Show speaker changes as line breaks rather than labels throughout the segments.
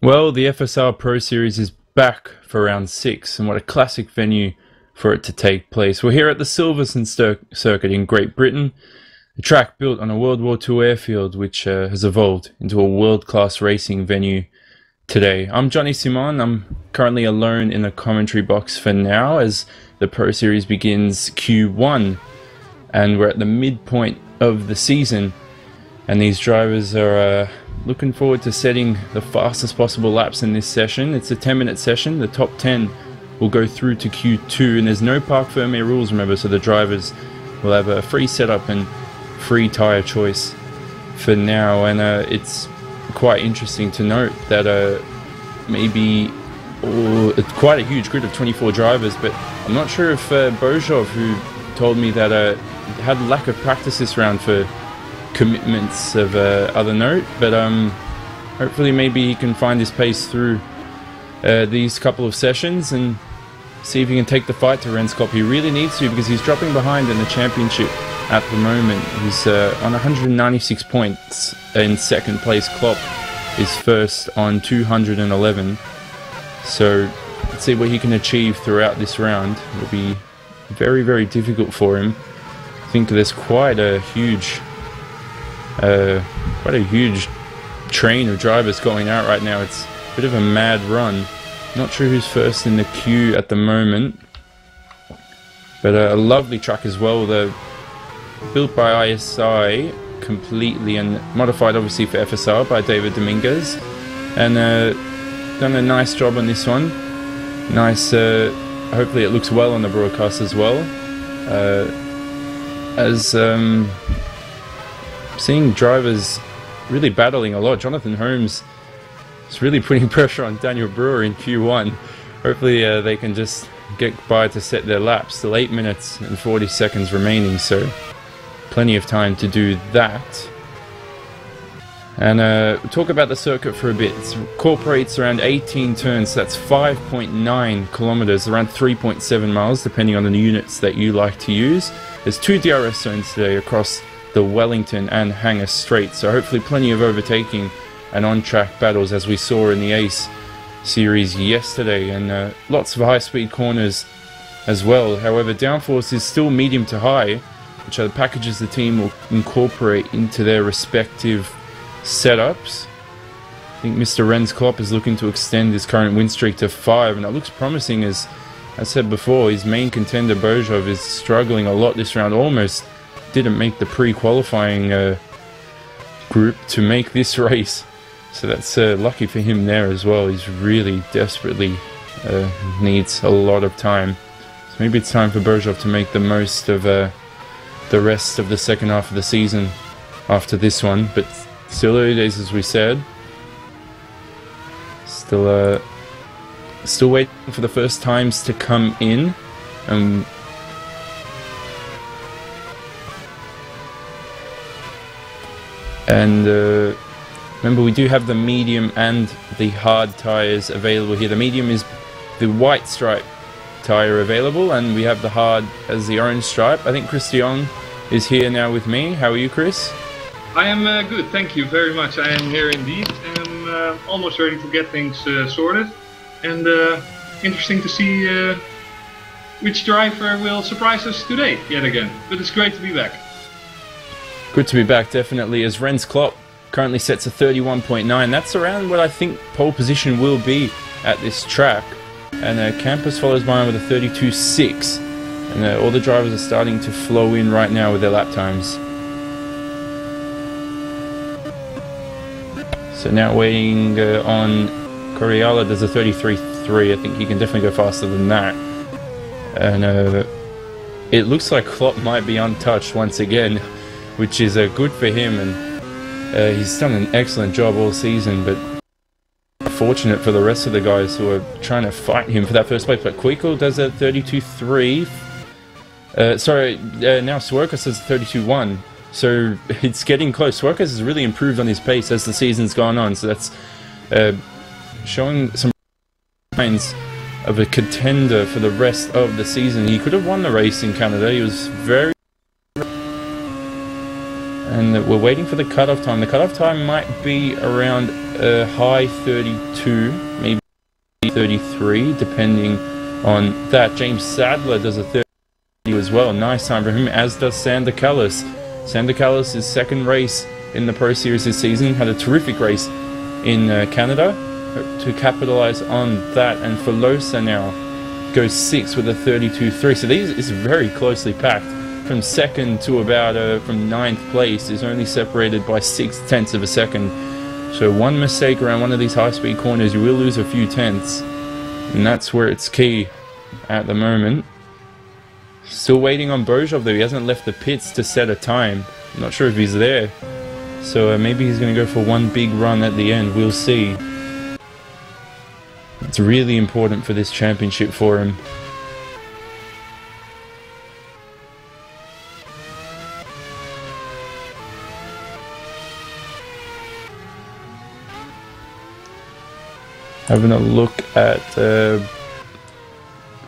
Well, the FSR Pro Series is back for round 6, and what a classic venue for it to take place. We're here at the Silverstone circuit in Great Britain, a track built on a World War II airfield which has evolved into a world-class racing venue today. I'm Jonny. I'm currently alone in the commentary box for now as the Pro Series begins Q1, and we're at the midpoint of the season, and these drivers are looking forward to setting the fastest possible laps in this session. It's a 10-minute session. The top 10 will go through to Q2, and there's no parc fermé rules, remember, so the drivers will have a free setup and free tyre choice for now. And it's quite interesting to note that it's quite a huge grid of 24 drivers, but I'm not sure if Bojov, who told me that had lack of practice this round for commitments of other note, but hopefully maybe he can find his pace through these couple of sessions and see if he can take the fight to Renskop. He really needs to, because he's dropping behind in the championship at the moment. He's on 196 points in second place. Klopp is first on 211, so let's see what he can achieve throughout this round. It will be very, very difficult for him. I think there's quite a huge train of drivers going out right now. It's a bit of a mad run. Not sure who's first in the queue at the moment, but a lovely track as well. They're built by ISI completely and modified obviously for FSR by David Dominguez, and done a nice job on this one. Nice, hopefully it looks well on the broadcast as well, as seeing drivers really battling a lot. Jonathan Holmes is really putting pressure on Daniel Brewer in Q1. Hopefully they can just get by to set their laps. Still 8 minutes and 40 seconds remaining, so plenty of time to do that. And talk about the circuit for a bit. It incorporates around 18 turns, so that's 5.9 kilometers, around 3.7 miles, depending on the units that you like to use. There's 2 DRS zones today across the Wellington and Hangar Straight, so hopefully plenty of overtaking and on-track battles as we saw in the Ace series yesterday, and lots of high-speed corners as well. However, downforce is still medium to high, which are the packages the team will incorporate into their respective setups. I think Mr. Renskop is looking to extend his current win streak to 5, and it looks promising. As I said before, his main contender Bojov is struggling a lot this round. Almost didn't make the pre-qualifying group to make this race, so that's lucky for him there as well. He's really desperately needs a lot of time, so maybe it's time for Bojov to make the most of the rest of the second half of the season after this one. But still early days, as we said. Still waiting for the first times to come in. And remember, we do have the medium and the hard tires available here. The medium is the white stripe tire available, and we have the hard as the orange stripe. I think Chris Jong is here now with me. How are you, Chris?
I am good, thank you very much. I am here indeed, and I'm almost ready to get things sorted. And interesting to see which driver will surprise us today, yet again. But it's great to be back.
Good to be back, definitely, as Renskop currently sets a 31.9. That's around what I think pole position will be at this track. And Campus follows by with a 32.6. And all the drivers are starting to flow in right now with their lap times. So now waiting on Coriala does a 33.3. I think he can definitely go faster than that. And it looks like Klopp might be untouched once again, which is good for him, and he's done an excellent job all season, but fortunate for the rest of the guys who are trying to fight him for that first place. But Quico does a 32.3. Now Swerkas does a 32.1. So it's getting close. Swerkas has really improved on his pace as the season's gone on, so that's showing some signs of a contender for the rest of the season. He could have won the race in Canada. He was very... And we're waiting for the cutoff time. The cutoff time might be around high 32, maybe 33, depending on that. James Sadler does a 30 as well. Nice time for him, as does Sander Callis. Sander Callis' second race in the Pro Series this season. Had a terrific race in Canada. Hope to capitalize on that. And Filosa now goes 6th with a 32.3. So these is very closely packed. From second to about from 9th place is only separated by 6/10 of a second. So one mistake around one of these high-speed corners, you will lose a few tenths, and that's where it's key at the moment. Still waiting on Bojov though. He hasn't left the pits to set a time. I'm not sure if he's there, so maybe he's going to go for one big run at the end. We'll see. It's really important for this championship for him. Having a look at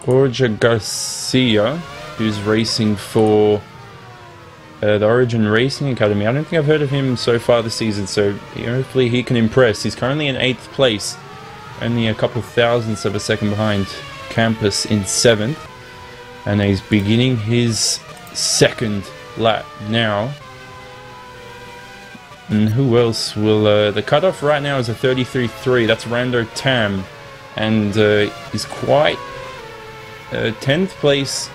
Borja Garcia, who's racing for the Origin Racing Academy. I don't think I've heard of him so far this season, so hopefully he can impress. He's currently in 8th place, only a couple thousandths of a second behind Campus in 7th, and he's beginning his second lap now. And who else will... the cutoff right now is a 33.3. That's Rando Tam. And he's quite... 10th place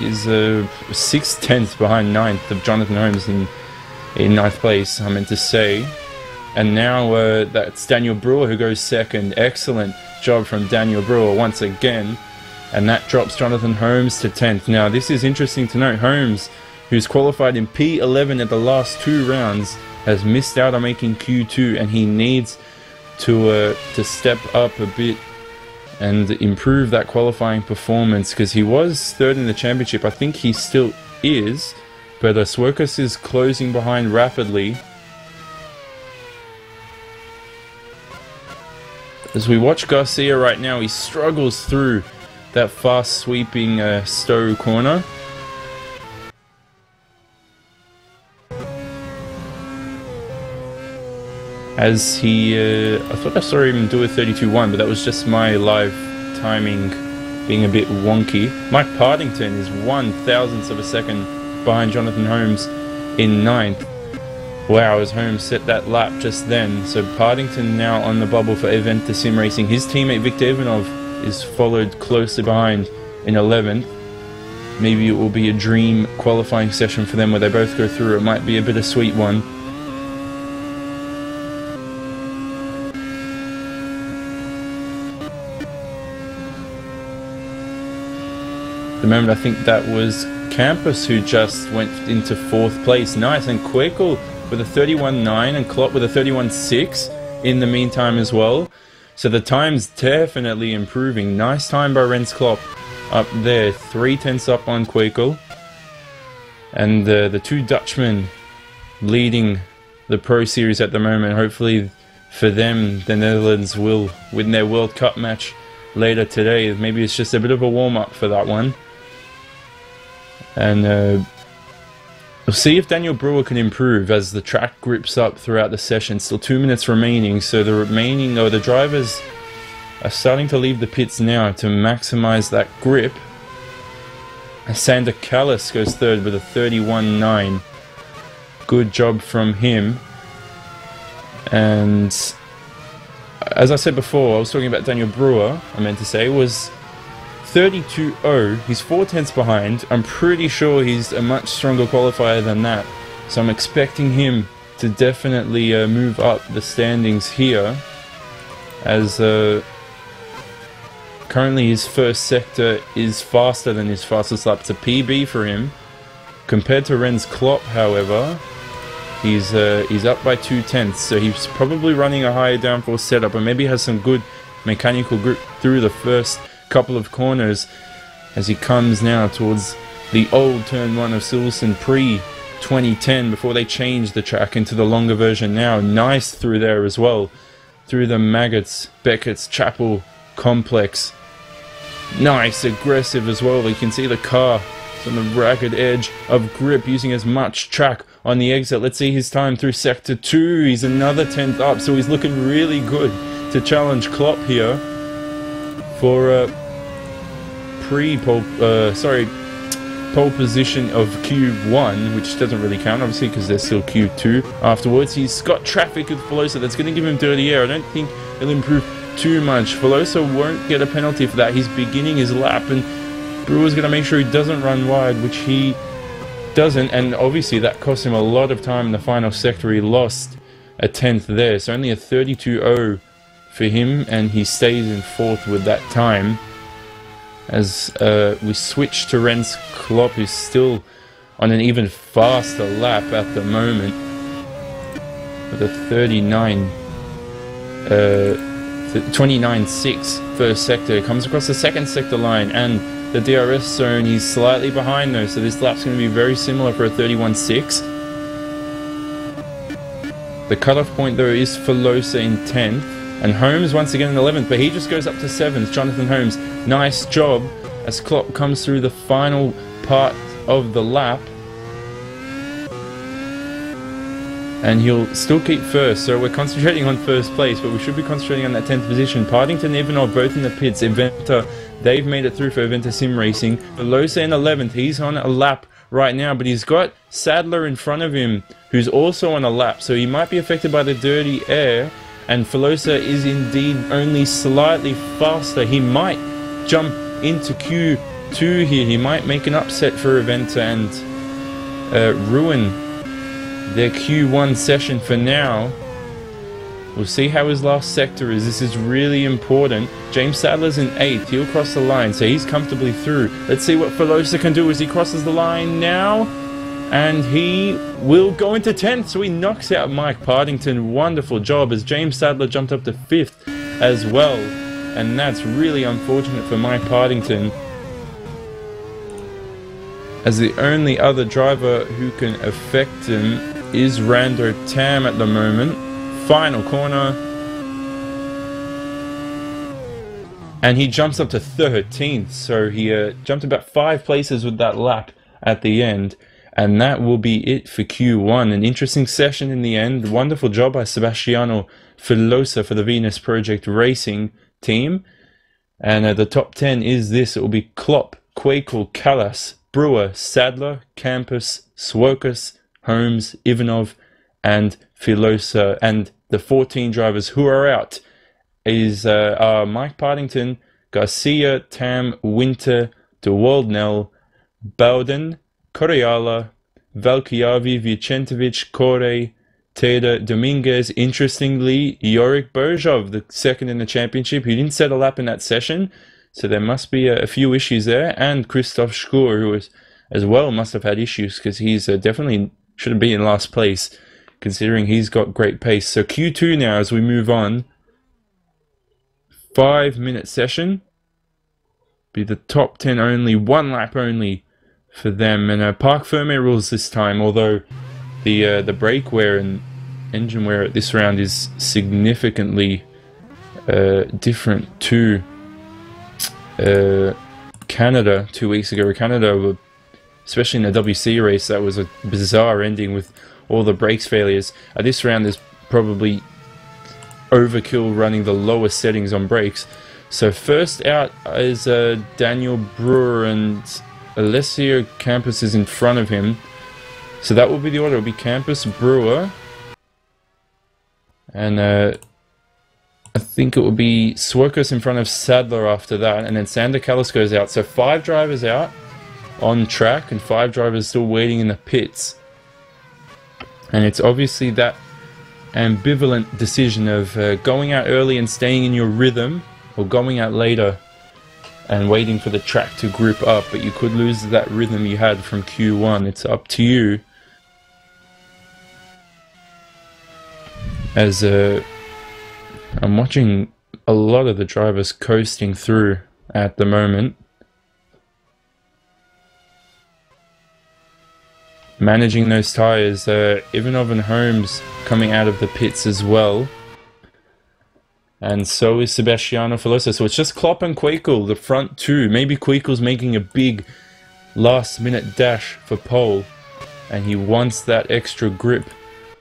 is 6/10 behind 9th of Jonathan Holmes in 9th place, I meant to say. And now that's Daniel Brewer who goes 2nd. Excellent job from Daniel Brewer once again. And that drops Jonathan Holmes to 10th. Now this is interesting to note. Holmes, who's qualified in P11 at the last 2 rounds, has missed out on making Q2, and he needs to step up a bit and improve that qualifying performance, because he was 3rd in the championship. I think he still is, but Swerkus is closing behind rapidly. As we watch Garcia right now, he struggles through that fast sweeping Stowe corner. As he, I thought I saw him do a 32.1, but that was just my live timing being a bit wonky. Mike Partington is 1/1000th of a second behind Jonathan Holmes in 9th. Wow, as Holmes set that lap just then. So Partington now on the bubble for Eventa SimRacing. His teammate Victor Ivanov is followed closely behind in 11th. Maybe it will be a dream qualifying session for them where they both go through. It might be a bittersweet one. The moment, I think that was Campus who just went into 4th place. Nice, and Quakel with a 31.9 and Klopp with a 31.6 in the meantime as well. So the time's definitely improving. Nice time by Renz Klopp up there. 3/10 up on Quakel. And the 2 Dutchmen leading the Pro Series at the moment. Hopefully for them, the Netherlands will win their World Cup match later today. Maybe it's just a bit of a warm-up for that one. And we'll see if Daniel Brewer can improve as the track grips up throughout the session. Still 2 minutes remaining, so the drivers are starting to leave the pits now to maximize that grip. Sander Callis goes 3rd with a 31.9. Good job from him. And as I said before, I was talking about Daniel Brewer, I meant to say, was 32.0. He's 4/10 behind. I'm pretty sure he's a much stronger qualifier than that. So I'm expecting him to definitely move up the standings here. As currently his first sector is faster than his fastest lap. It's a PB for him. Compared to Renz Klopp, however, he's up by 2/10. So he's probably running a higher downforce setup, and maybe has some good mechanical grip through the first couple of corners as he comes now towards the old turn 1 of Silverstone pre-2010 before they changed the track into the longer version now. Nice through there as well, through the Maggots, Beckett's, Chapel complex. Nice, aggressive as well. You can see the car on the ragged edge of grip, using as much track on the exit. Let's see his time through Sector 2. He's another 10th up, so he's looking really good to challenge Klopp here for pole position of Q1, which doesn't really count, obviously, because there's still Q2 afterwards. He's got traffic with Velosa that's going to give him dirty air. I don't think it'll improve too much. Velosa won't get a penalty for that. He's beginning his lap, and Brewer's going to make sure he doesn't run wide, which he doesn't, and obviously that cost him a lot of time in the final sector. He lost a 10th there, so only a 32.0 for him, and he stays in 4th with that time. As we switch to Renz Klopp, who's still on an even faster lap at the moment with a 29.6 first sector. Comes across the second sector line and the DRS zone. He's slightly behind though, so this lap's going to be very similar for a 31.6. The cutoff point though is Velosa in 10th. And Holmes once again in 11th, but he just goes up to 7th. Jonathan Holmes, nice job as Klopp comes through the final part of the lap. And he'll still keep first, so we're concentrating on first place, but we should be concentrating on that 10th position. Partington, Ivanov, both in the pits. Eventa, they've made it through for Eventa SimRacing. Velosa in 11th, he's on a lap right now, but he's got Sadler in front of him, who's also on a lap, so he might be affected by the dirty air. And Velosa is indeed only slightly faster. He might jump into Q2 here. He might make an upset for Eventa and ruin their Q1 session for now. We'll see how his last sector is. This is really important. James Sadler's in 8th. He'll cross the line, so he's comfortably through. Let's see what Velosa can do as he crosses the line now. And he will go into 10th, so he knocks out Mike Partington. Wonderful job as James Sadler jumped up to 5th as well. And that's really unfortunate for Mike Partington, as the only other driver who can affect him is Rando Tam at the moment. Final corner. And he jumps up to 13th, so he jumped about 5 places with that lap at the end. And that will be it for Q1. An interesting session in the end. Wonderful job by Sebastiano Velosa for the Venus Project Racing team. And the top 10 is this. It will be Klopp, Quakel, Callas, Brewer, Sadler, Campus, Swokas, Holmes, Ivanov, and Velosa. And the 14 drivers who are out are Mike Partington, Garcia, Tam, Winter, De Waldnell, Bowden, Correala, Valkiavi, Vicentovic, Corey, Teda, Dominguez. Interestingly, Yorick Berjov, the second in the championship, he didn't set a lap in that session, so there must be a few issues there. And Christoph Schur, who as well must have had issues, because he's definitely shouldn't be in last place, considering he's got great pace. So Q2 now as we move on. 5-minute session. Be the top 10 only, 1 lap only for them, and Parc Ferme rules this time, although the brake wear and engine wear at this round is significantly different to Canada 2 weeks ago. Canada, especially in the WC race, that was a bizarre ending with all the brakes failures. At this round there's probably overkill running the lowest settings on brakes. So first out is Daniel Brewer, and Alessio Campus is in front of him. So that will be the order. It will be Campus, Brewer, and I think it will be Swokas in front of Sadler after that, and then Sander Callis goes out. So 5 drivers out on track and 5 drivers still waiting in the pits. And it's obviously that ambivalent decision of going out early and staying in your rhythm, or going out later and waiting for the track to grip up, but you could lose that rhythm you had from Q1. It's up to you. As I'm watching a lot of the drivers coasting through at the moment, managing those tyres. Ivanov and Holmes coming out of the pits as well, and so is Sebastiano Velosa. So it's just Klopp and Quakel, the front 2. Maybe Quakel's making a big last minute dash for pole. and he wants that extra grip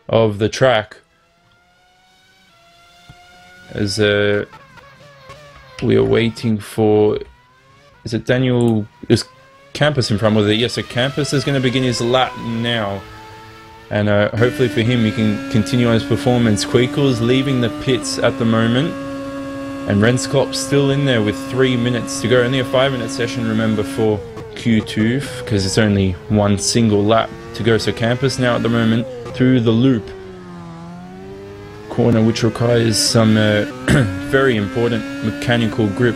of the track. As we are waiting for, is it Daniel, is Campus in front of it? Yes, so Campus is going to begin his lap now. And hopefully for him, he can continue on his performance. Kweekel's leaving the pits at the moment. And Renskop's still in there with 3 minutes to go. Only a 5-minute session, remember, for Q2, because it's only one single lap to go. So Campus now at the moment through the loop. Corner which requires some very important mechanical grip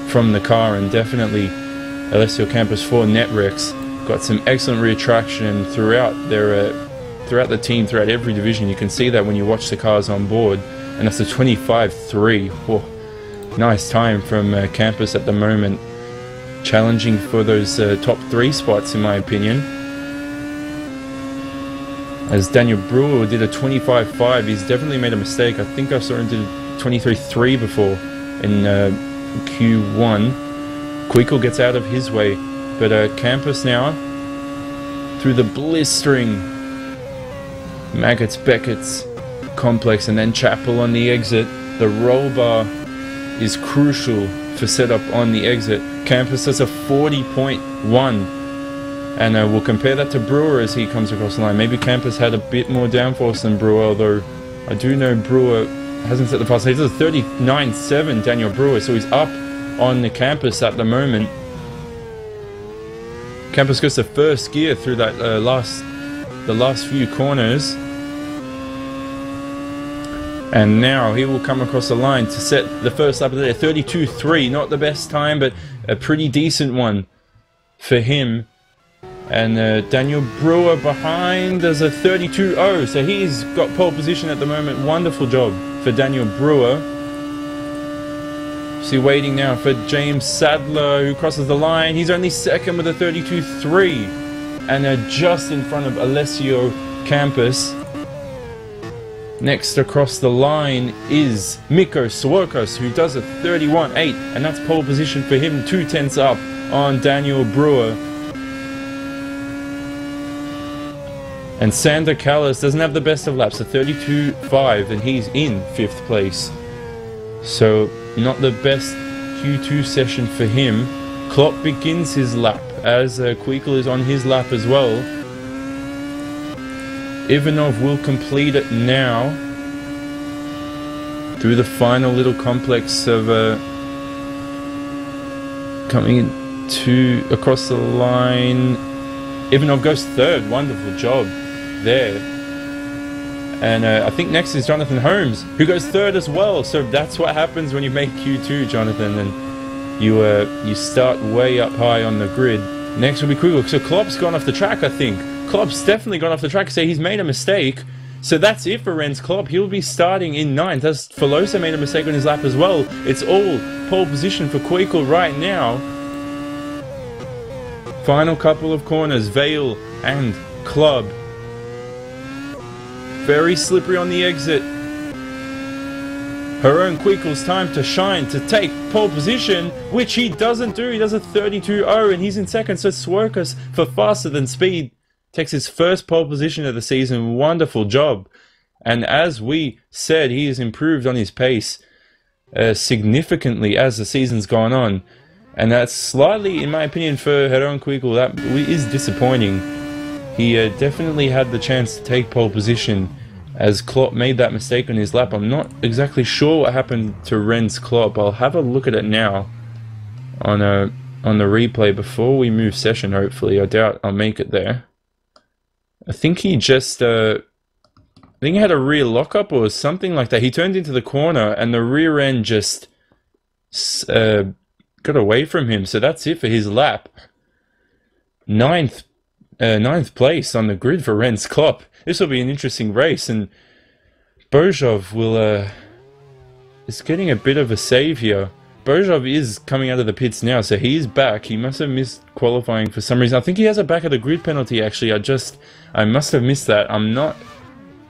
from the car. And definitely Alessio Campus for Netrex got some excellent rear traction throughout their... throughout the team, throughout every division. You can see that when you watch the cars on board, and that's a 25.3. Whoa, nice time from Campus at the moment, challenging for those top 3 spots in my opinion. As Daniel Brewer did a 25.5, he's definitely made a mistake. I think I saw him do 23.3 before in Q1. Kweekel gets out of his way, but Campus now through the blistering Maggots Beckett's complex, and then Chapel on the exit. The roll bar is crucial for setup on the exit. Campus has a 40.1, and we'll compare that to Brewer as he comes across the line. Maybe Campus had a bit more downforce than Brewer, although I do know Brewer hasn't set the fast. He does a 39.7, Daniel Brewer, so he's up on the Campus at the moment. Campus goes to first gear through that the last few corners, and now he will come across the line to set the first lap of the day. 32.3, not the best time, but a pretty decent one for him. And Daniel Brewer behind does a 32.0, so he's got pole position at the moment. Wonderful job for Daniel Brewer. See, waiting now for James Sadler, who crosses the line. He's only second with a 32.3. And just in front of Alessio Campus. Next across the line is Mikko Swerkos, who does a 31.8, and that's pole position for him, 2/10 up on Daniel Brewer. And Sander Callis doesn't have the best of laps, a 32.5, and he's in 5th place. So not the best Q2 session for him. Klopp begins his lap as Kweekel is on his lap as well. Ivanov will complete it now through the final little complex of coming to across the line. Ivanov goes 3rd. Wonderful job there. And I think next is Jonathan Holmes, who goes 3rd as well. So that's what happens when you make Q2, Jonathan, and you start way up high on the grid. Next will be Kweekel. So Klopp's gone off the track, I think. Klopp's definitely gone off the track, so he's made a mistake. So that's it for Renz Klopp. He'll be starting in 9th. As Filosa made a mistake on his lap as well. It's all pole position for Kweekel right now. Final couple of corners, Vale and Club. Very slippery on the exit. Her own Kweekel's time to shine, to take pole position, which he doesn't do. He does a 32.0 and he's in 2nd. So Swerkos, for faster than speed, takes his first pole position of the season. Wonderful job. And as we said, he has improved on his pace significantly as the season's gone on. And that's slightly, in my opinion, for Heron Kweekel, that is disappointing. He definitely had the chance to take pole position as Klopp made that mistake on his lap. I'm not exactly sure what happened to Renz Klopp. I'll have a look at it now on the replay before we move session, hopefully. I doubt I'll make it there. I think he just, I think he had a rear lockup or something like that. He turned into the corner and the rear end just got away from him. So that's it for his lap. Ninth place on the grid for Renz Klopp. This will be an interesting race, and Bojov will is getting a bit of a save here. Bojov is coming out of the pits now, so he's back. He must have missed qualifying for some reason. I think he has a back of the grid penalty, actually. I must have missed that. I'm not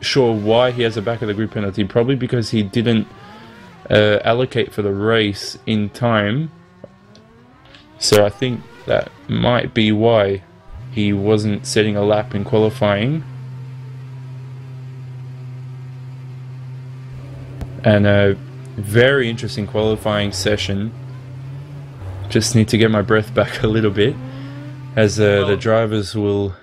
sure why he has a back of the grid penalty. Probably because he didn't allocate for the race in time. So I think that might be why he wasn't setting a lap in qualifying. And a very interesting qualifying session. Just need to get my breath back a little bit, as the drivers will...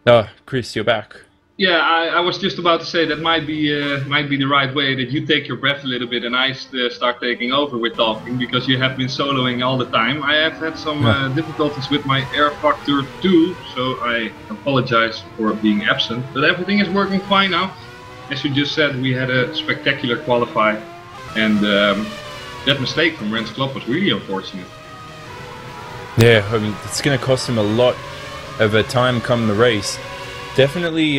Oh, Chris, you're back.
Yeah, I was just about to say that might be the right way, that you take your breath a little bit and I start taking over with talking, because you have been soloing all the time. I have had some difficulties with my air factor too, so I apologize for being absent. But everything is working fine now. As you just said, we had a spectacular qualify, and that mistake from Rens Klopp was really unfortunate.
Yeah, it's going to cost him a lot of time come the race. Definitely,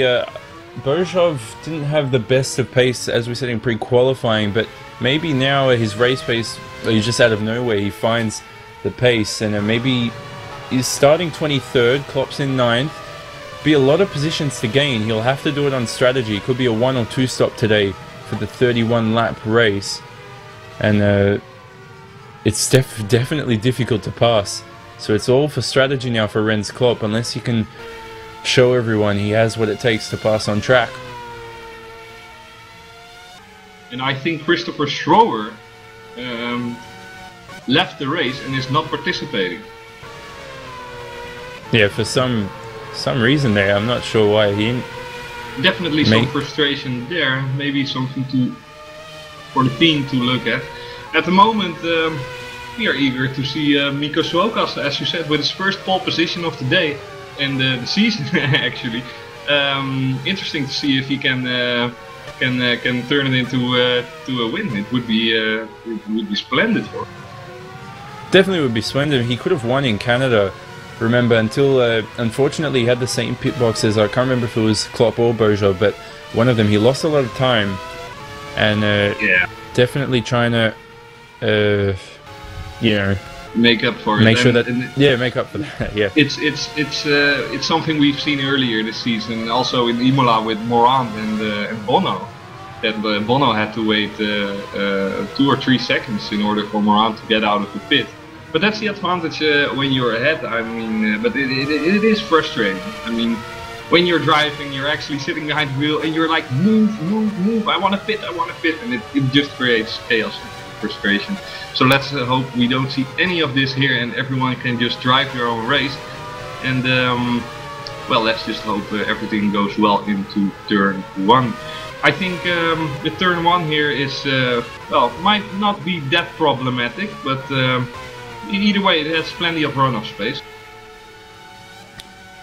Berezov didn't have the best of pace, as we said in pre-qualifying, but maybe now his race pace, he's just out of nowhere, he finds the pace, and maybe he's starting 23rd, Klopp's in 9th. Be a lot of positions to gain. He'll have to do it on strategy. Could be a 1 or 2 stop today for the 31 lap race, and it's definitely difficult to pass. So it's all for strategy now for Rens Klopp, unless he can show everyone he has what it takes to pass on track.
And I think Christopher Schroer left the race and is not participating.
Yeah, for some reason there, I'm not sure why he...
Definitely some frustration there, maybe something for the team to look at. At the moment, we are eager to see Mikko Swokas, as you said, with his first pole position of the day and the season actually. Interesting to see if he can turn it into a win. It would be splendid for him.
Definitely would be splendid. He could have won in Canada, remember, until unfortunately he had the same pit boxes. I can't remember if it was Klopp or Berger, but one of them, he lost a lot of time, and definitely trying to
make up for it.
Make sure that make up for that. Yeah,
it's something we've seen earlier this season, also in Imola with Morand and Bono. That Bono had to wait 2 or 3 seconds in order for Morand to get out of the pit. But that's the advantage when you're ahead. I mean, but it is frustrating. I mean, when you're driving, you're actually sitting behind the wheel and you're like, move, I want to pit, and it just creates chaos and frustration. So let's hope we don't see any of this here and everyone can just drive their own race. And well, let's just hope everything goes well into turn 1. I think the turn 1 here is, well, might not be that problematic, but either way it has plenty of runoff space.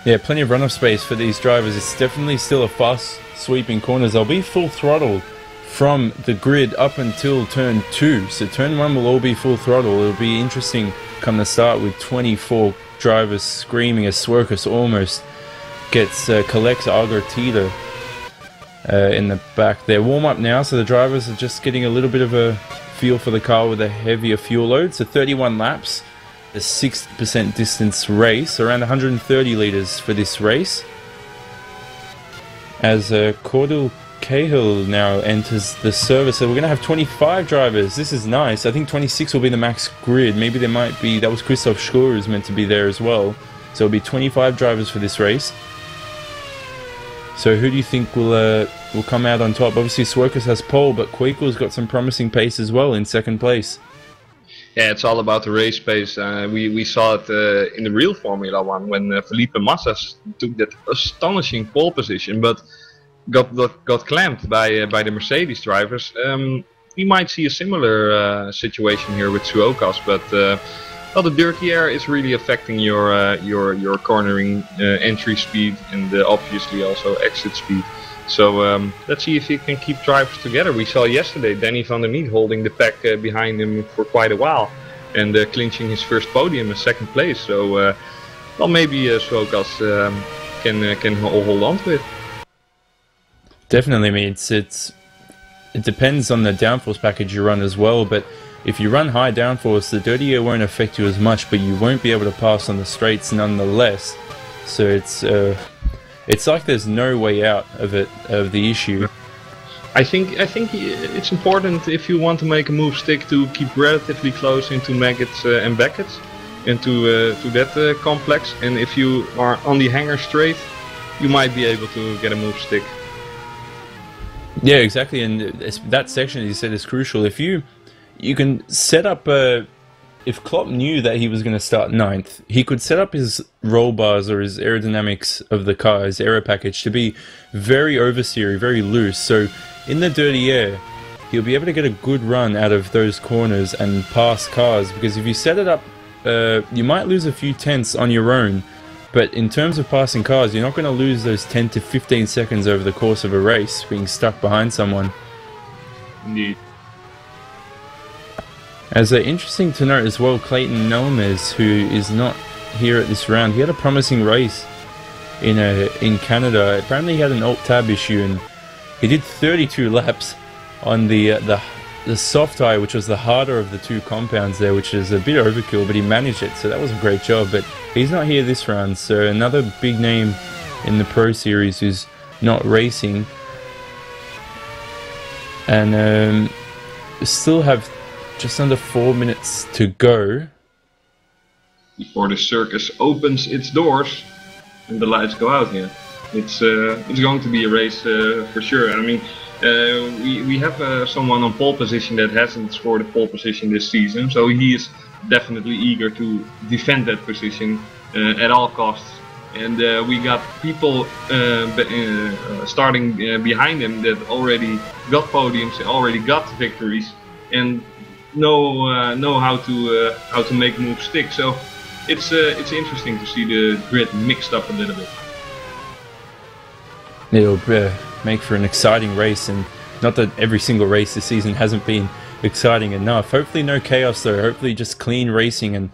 Yeah, plenty of runoff space for these drivers. It's definitely still a fast sweeping corners. They'll be full throttle from the grid up until turn 2. So turn 1 will all be full throttle. It'll be interesting come the start with 24 drivers screaming as Swerkus almost collects Argotita in the back there. Warm up now, so the drivers are just getting a little bit of a feel for the car with a heavier fuel load. So 31 laps, a 60% distance race, around 130 litres for this race. As Cordell Cahill now enters the service, so we're going to have 25 drivers. This is nice. I think 26 will be the max grid. Maybe there might be, that was Christoph Schur who's meant to be there as well. So it'll be 25 drivers for this race. So who do you think will come out on top? Obviously Swerkus has pole, but Kweekel's got some promising pace as well in second place.
Yeah, it's all about the race pace. We saw it in the real Formula 1 when Felipe Massa took that astonishing pole position, but got clamped by the Mercedes drivers. We might see a similar situation here with Swokas, but well, the dirty air is really affecting your cornering entry speed and obviously also exit speed. So let's see if he can keep drivers together. We saw yesterday Danny van der Meet holding the pack behind him for quite a while and clinching his first podium in second place. So well, maybe Swokas can hold on to it.
Definitely, I mean, it depends on the downforce package you run as well, but if you run high downforce, the dirty air won't affect you as much, but you won't be able to pass on the straights nonetheless. So it's like there's no way out of the issue.
I think it's important, if you want to make a move stick, to keep relatively close into Maggots and Beckett's. into to that complex. And if you are on the hanger straight, you might be able to get a move stick.
Yeah, exactly, and that section you said is crucial. If you can set up if Klopp knew that he was going to start 9th, he could set up his roll bars or his aerodynamics of the car, his aero package, to be very oversteery, very loose. So in the dirty air, he'll be able to get a good run out of those corners and pass cars, because if you set it up, you might lose a few tenths on your own, but in terms of passing cars, you're not going to lose those 10 to 15 seconds over the course of a race being stuck behind someone.
Indeed.
As interesting to note as well, Clayton Nelmes, who is not here at this round, he had a promising race in Canada. Apparently he had an alt-tab issue, and he did 32 laps on the soft tire, which was the harder of the two compounds there, which is a bit overkill, but he managed it, so that was a great job. But he's not here this round, so another big name in the Pro Series who's not racing. And we still have just under 4 minutes to go
before the circus opens its doors and the lights go out here. It's going to be a race for sure. I mean, we have someone on pole position that hasn't scored a pole position this season, so he is definitely eager to defend that position at all costs. And we got people starting behind him that already got podiums, already got victories, and know how to make moves stick. So it's interesting to see the grid mixed up a little bit.
It'll make for an exciting race, and not that every single race this season hasn't been exciting enough. Hopefully no chaos though, hopefully just clean racing and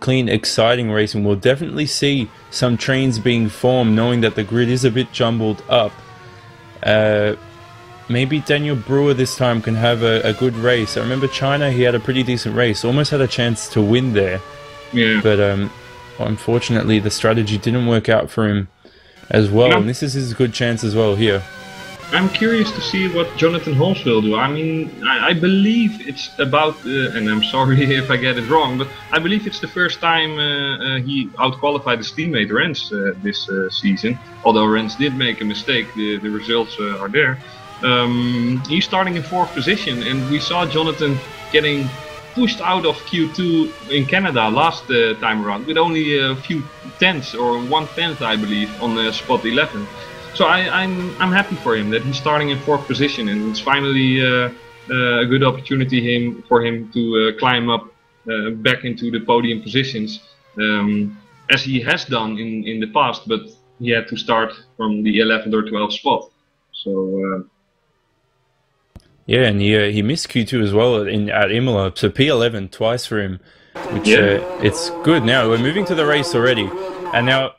clean, exciting racing. We'll definitely see some trains being formed, knowing that the grid is a bit jumbled up. Maybe Daniel Brewer this time can have a good race. I remember China, he had a pretty decent race, almost had a chance to win there.
Yeah.
But unfortunately the strategy didn't work out for him as well, and this is his good chance as well here.
I'm curious to see what Jonathan Holmes will do. I mean, I believe it's about, and I'm sorry if I get it wrong, but I believe it's the first time he outqualified his teammate Rens this season. Although Rens did make a mistake, the results are there. He's starting in 4th position, and we saw Jonathan getting pushed out of Q2 in Canada last time around with only a few tenths, or 1/10 I believe, on spot 11. So I'm happy for him that he's starting in 4th position, and it's finally a good opportunity for him to climb up back into the podium positions, as he has done in the past, but he had to start from the 11th or 12th spot. So
yeah, and he missed Q2 as well at Imola, so P11 twice for him, which it's good. Now we're moving to the race already, and now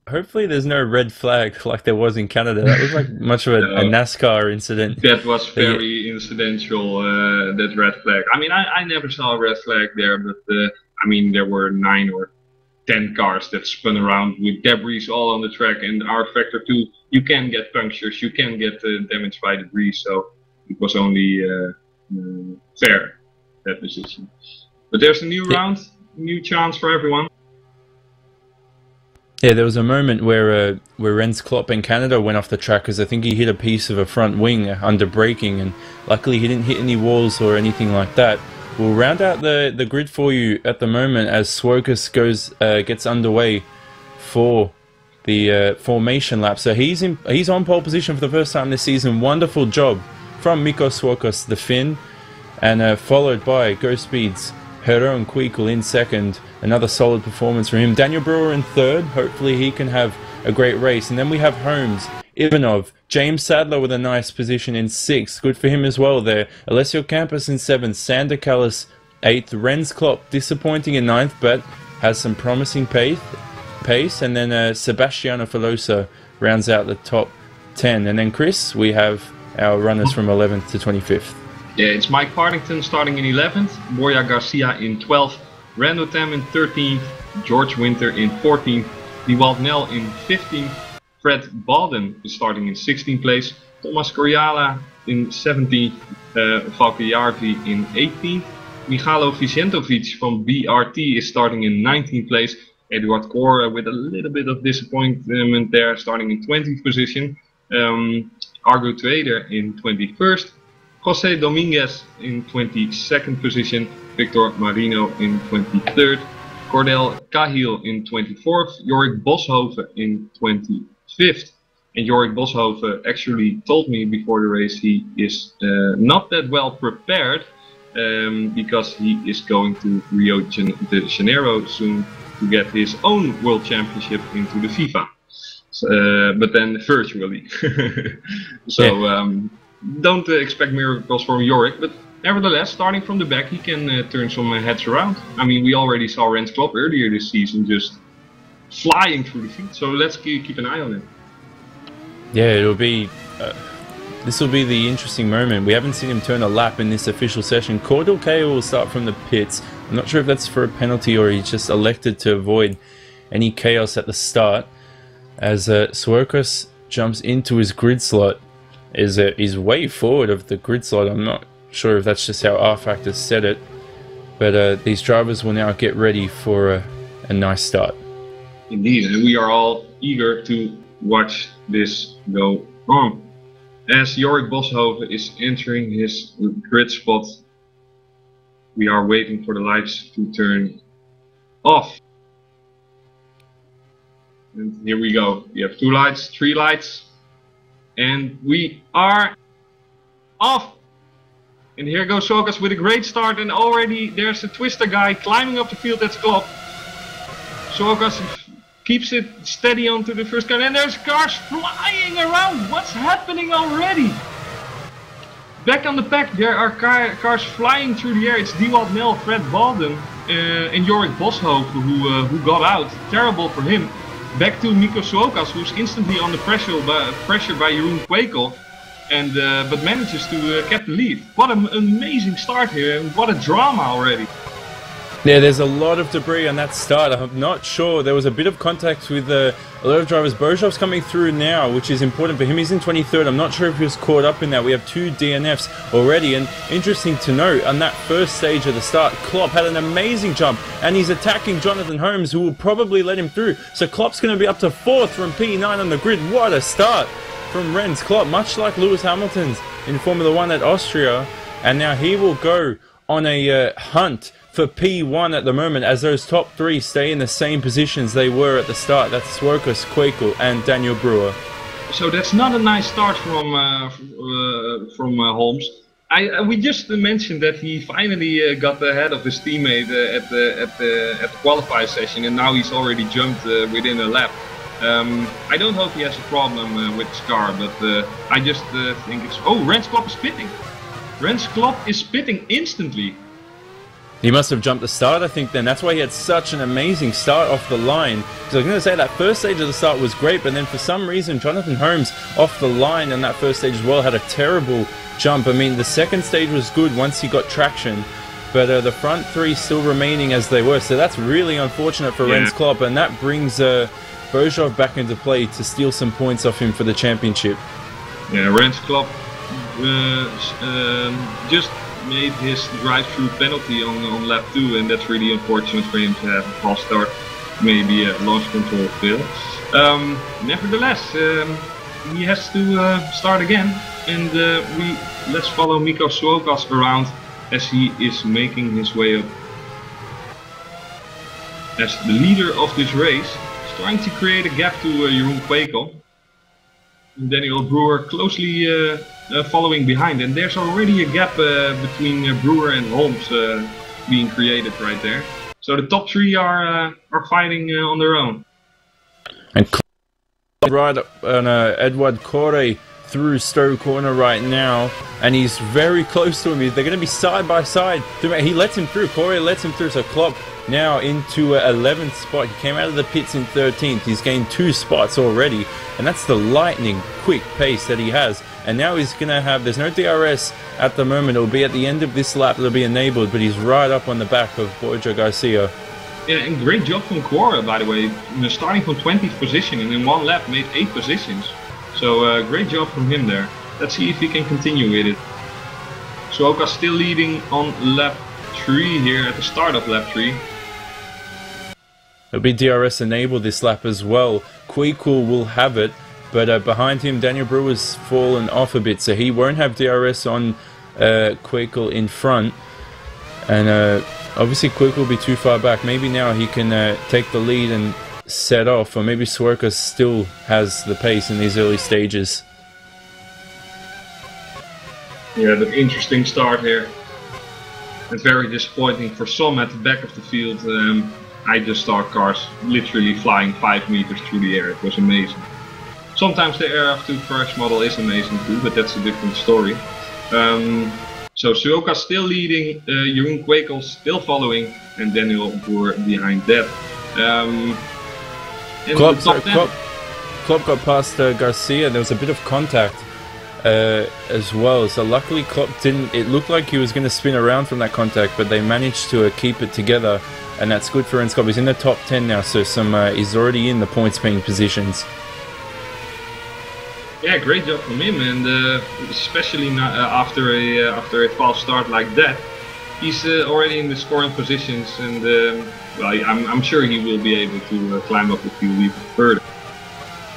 hopefully there's no red flag like there was in Canada. That was like much of a NASCAR incident.
That was very incidental, that red flag. I mean, I never saw a red flag there, but I mean, there were 9 or 10 cars that spun around with debris all on the track, and our Factor 2, you can get punctures, you can get damaged by debris, so it was only fair, that decision. But there's a new round, new chance for everyone.
Yeah, there was a moment where Rens Klopp in Canada went off the track because I think he hit a piece of a front wing under braking, and luckily he didn't hit any walls or anything like that. We'll round out the grid for you at the moment as Swokus gets underway for the formation lap. So he's on pole position for the first time this season. Wonderful job from Mikko Swokus, the Finn, and followed by Go Speed's Heron Kweekel in second. Another solid performance from him. Daniel Brewer in third. Hopefully he can have a great race. And then we have Holmes, Ivanov, James Sadler with a nice position in sixth. Good for him as well there. Alessio Campos in seventh. Sander Callis eighth. Rens Klopp disappointing in ninth, but has some promising pace. And then Sebastiano Filosa rounds out the top 10. And then Chris, we have our runners from 11th to 25th.
Yeah, it's Mike Partington starting in 11th, Borja Garcia in 12th, Rando Tam in 13th, George Winter in 14th, Dewald Nell in 15th, Fred Balden is starting in 16th place, Thomas Coriala in 17th, Valke Jarvi in 18th, Michalo Vicentovic from BRT is starting in 19th place. Eduard Cora with a little bit of disappointment there, starting in 20th position. Argo Trader in 21st. Jose Dominguez in 22nd position. Victor Marino in 23rd. Cordell Cahill in 24th. Jorik Boshoven in 25th. And Jorik Boshoven actually told me before the race he is not that well prepared because he is going to Rio de Janeiro soon to get his own World Championship into the FIFA. But then virtually. So don't expect miracles from Jorik, but nevertheless, starting from the back, he can turn some heads around. I mean, we already saw Rens Klopp earlier this season just flying through the field, so let's keep an eye on it.
Yeah, it'll be... this will be the interesting moment. We haven't seen him turn a lap in this official session. Cordell Cahill will start from the pits. I'm not sure if that's for a penalty or he just elected to avoid any chaos at the start. As Swerkus jumps into his grid slot, is way forward of the grid slot. I'm not sure if that's just how R-Factor set it, but these drivers will now get ready for a nice start.
Indeed, and we are all eager to watch this go on. As Jorik Boshoven is entering his grid spot, we are waiting for the lights to turn off. And here we go. We have 2 lights, 3 lights, and we are off. And here goes Sokas with a great start, and already there's a twister guy climbing up the field. That's Klopp. Sokas keeps it steady onto the first car, and there's cars flying around. What's happening already? Back on the pack, there are cars flying through the air. It's Dewald Nel, Fred Walden, and Jorik Boshoven who got out. Terrible for him. Back to Nico Suokas, who's instantly under pressure by Jeroen Kwekel, and but manages to get the lead. What an amazing start here, and what a drama already.
Yeah, there's a lot of debris on that start. I'm not sure. There was a bit of contact with a lot of drivers. Bojov's coming through now, which is important for him. He's in 23rd. I'm not sure if he was caught up in that. We have 2 DNFs already. And interesting to note, on that first stage of the start, Klopp had an amazing jump. And he's attacking Jonathan Holmes, who will probably let him through. So Klopp's going to be up to 4th from P9 on the grid. What a start from Rens Klopp, much like Lewis Hamilton's in Formula 1 at Austria. And now he will go on a hunt for P1 at the moment, as those top 3 stay in the same positions they were at the start. That's Swerkus, Kwekel and Daniel Brewer.
So that's not a nice start from Holmes. We just mentioned that he finally got ahead of his teammate at the qualify session, and now he's already jumped within a lap. I don't hope he has a problem with his car, but I just think it's... Oh, Rens Klopp is pitting! Rens Klopp is pitting instantly!
He must have jumped the start, I think, then. That's why he had such an amazing start off the line. Because I was going to say that first stage of the start was great, but then for some reason, Jonathan Holmes off the line on that first stage as well had a terrible jump. I mean, the second stage was good once he got traction, but the front 3 still remaining as they were. So that's really unfortunate for Rens Klopp, and that brings Bojov back into play to steal some points off him for the championship. Yeah,
Rens Klopp just made his drive-through penalty on lap 2, and that's really unfortunate for him to have a false start, maybe a launch control fail. Nevertheless, he has to start again, and let's follow Mikko Suokas around as he is making his way up. As the leader of this race, he's trying to create a gap to Jeroen Kwekel. Daniel Brewer closely following behind, and there's already a gap between Brewer and Holmes being created right there. So the top 3 are fighting on their own.
And right on Edward Corre through Stowe Corner right now, and he's very close to him. They're going to be side by side. He lets him through. Corre lets him through. So Klopp now into 11th spot. He came out of the pits in 13th. He's gained 2 spots already, and that's the lightning quick pace that he has. And now he's going to have, there's no DRS at the moment. It'll be at the end of this lap that'll be enabled, but he's right up on the back of Borja Garcia.
Yeah, and great job from Cora, by the way, starting from 20th position, and in 1 lap made 8 positions. So great job from him there. Let's see if he can continue with it. Suoka still leading on lap 3 here at the start of lap 3.
It'll be DRS enabled this lap as well. Queequel will have it, but behind him Daniel Brewer's fallen off a bit, so he won't have DRS on Queequel in front. And obviously Queequel will be too far back. Maybe now he can take the lead and set off, or maybe Swerkus still has the pace in these early stages.
Yeah, the interesting start here. It's very disappointing for some at the back of the field. I just saw cars literally flying 5 meters through the air. It was amazing. Sometimes the Air F2 Crash model is amazing too, but that's a different story. So Suoka still leading, Jeroen Queequel still following, and Daniel Boer behind that.
Klopp got past Garcia. There was a bit of contact as well, so luckily Klopp didn't. It looked like he was going to spin around from that contact, but they managed to keep it together, and that's good for Ernst Klopp. He's in the top 10 now, so he's already in the points paying positions.
Yeah, great job from him, and especially after a false start like that, he's already in the scoring positions, and well, I'm sure he will be able to climb up the field even further.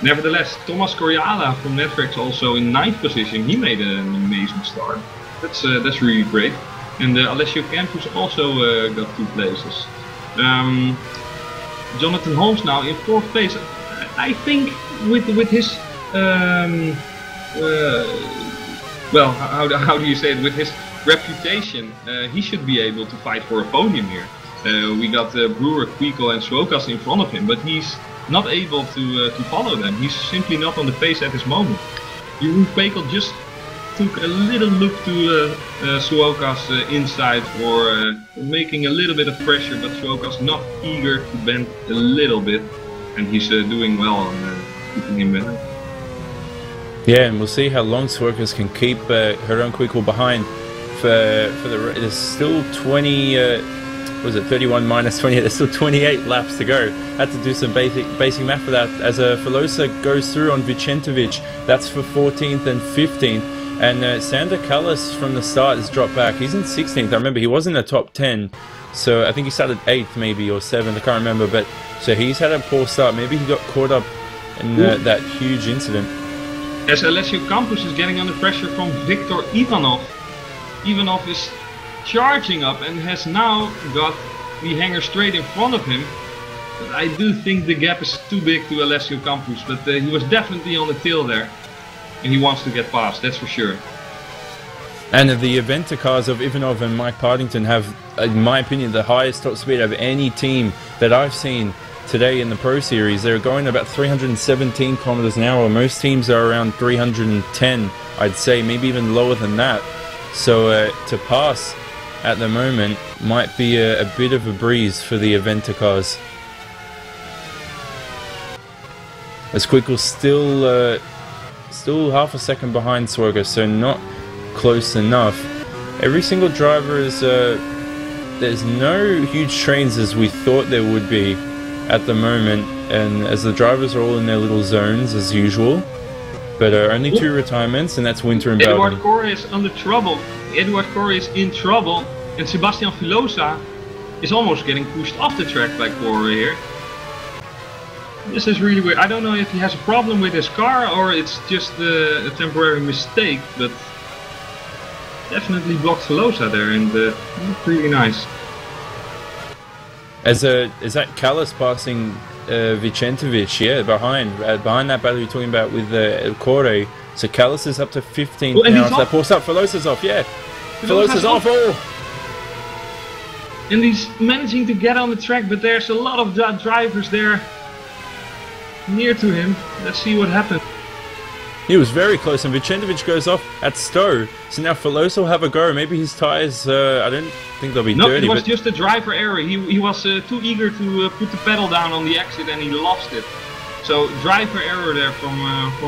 Nevertheless, Thomas Coriala from Netflix also in 9th position. He made an amazing start. That's really great. And Alessio Campos also got 2 places. Jonathan Holmes now in 4th place. I think with his well, how do you say it? With his reputation, he should be able to fight for a podium here. We got Brewer, Queequel and Suokas in front of him, but he's not able to follow them. He's simply not on the pace at this moment. Jeroen Queequel just took a little look to Suokas inside for making a little bit of pressure, but Suokas not eager to bend a little bit, and he's doing well on keeping him better.
Yeah, and we'll see how long Swerkus can keep Jeroen Queequel behind. There's still 20. Was it 31 minus 28? There's still 28 laps to go. Had to do some basic math for that. As Filosa goes through on Vicentovic, that's for 14th and 15th. And Sander Callas from the start has dropped back. He's in 16th. I remember he was in the top 10. So I think he started 8th maybe, or 7th. I can't remember. But so he's had a poor start. Maybe he got caught up in that huge incident.
As Alessio Campos is getting under pressure from Viktor Ivanov. Ivanov is charging up and has now got the hanger straight in front of him. But I do think the gap is too big to Alessio Campos, but he was definitely on the tail there. And he wants to get past, that's for sure.
And the Aventa cars of Ivanov and Mike Partington have, in my opinion, the highest top speed of any team that I've seen today in the Pro Series. They're going about 317 kilometers an hour. Most teams are around 310, I'd say, maybe even lower than that. So to pass at the moment might be a bit of a breeze for the Aventa cars. As Queequel still half a second behind Swerkus, so not close enough. Every single driver is there's no huge trains as we thought there would be at the moment, and as the drivers are all in their little zones as usual, but only 2 retirements, and that's Winter and Belgium.
Eduard Corre is under trouble. Eduard Corre is in trouble, and Sebastian Filosa is almost getting pushed off the track by Corre here. This is really weird. I don't know if he has a problem with his car or it's just a temporary mistake, but definitely blocked Filosa there, and really nice.
Is that Callas passing Vicentovic? Yeah, behind that battle you're talking about with Corre. So Callas is up to 15th now. So that pulls up. Filosa's off. Yeah, Filosa's off. Oh.
And he's managing to get on the track, but there's a lot of drivers there near to him. Let's see what happens.
He was very close, and Vicentovic goes off at Stowe. So now Filosa will have a go. Maybe his tyres, I don't think they'll be dirty.
No, it was just a driver error. He was too eager to put the pedal down on the exit, and he lost it. So driver error there from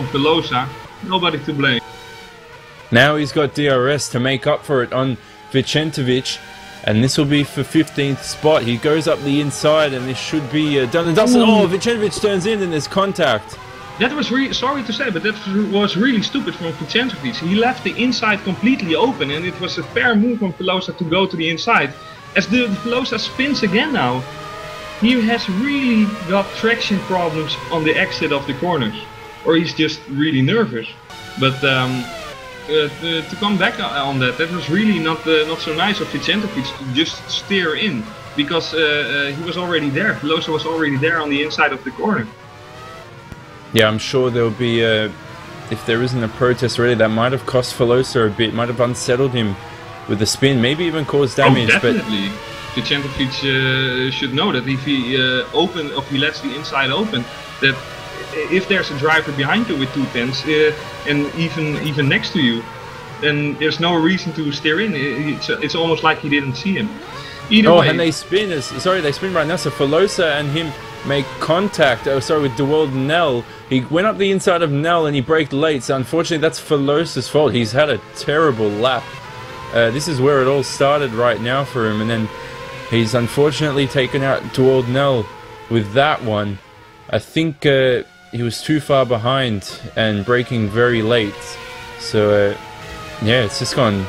Filosa. Nobody to blame.
Now he's got DRS to make up for it on Vicentovic. And this will be for 15th spot. He goes up the inside, and this should be done and dusted. Oh, Vicentovic turns in, and there's contact.
That was really, sorry to say, but that was really stupid from Vicentovic. He left the inside completely open, and it was a fair move from Filosa to go to the inside. as the Velosa spins again now, he has really got traction problems on the exit of the corners, or he's just really nervous. But to come back on that was really not so nice of Vicentovic to just steer in, because he was already there. Velosa was already there on the inside of the corner.
Yeah, I'm sure there'll be if there isn't a protest already, that might have cost Velosa a bit, might have unsettled him with the spin, maybe even caused damage.
Oh, definitely. Vicentovic should know that if he if he lets the inside open, that if there's a driver behind you with 210s and even next to you, then there's no reason to steer in. It's almost like he didn't see him. Either way.
And they spin. They spin right now. So Velosa and him make contact. With De World Nel. He went up the inside of Nel and he braked late. So unfortunately, that's Velosa's fault. He's had a terrible lap. This is where it all started right now for him, and then he's unfortunately taken out De World Nel with that one. I think he was too far behind and braking very late. So yeah, it's gone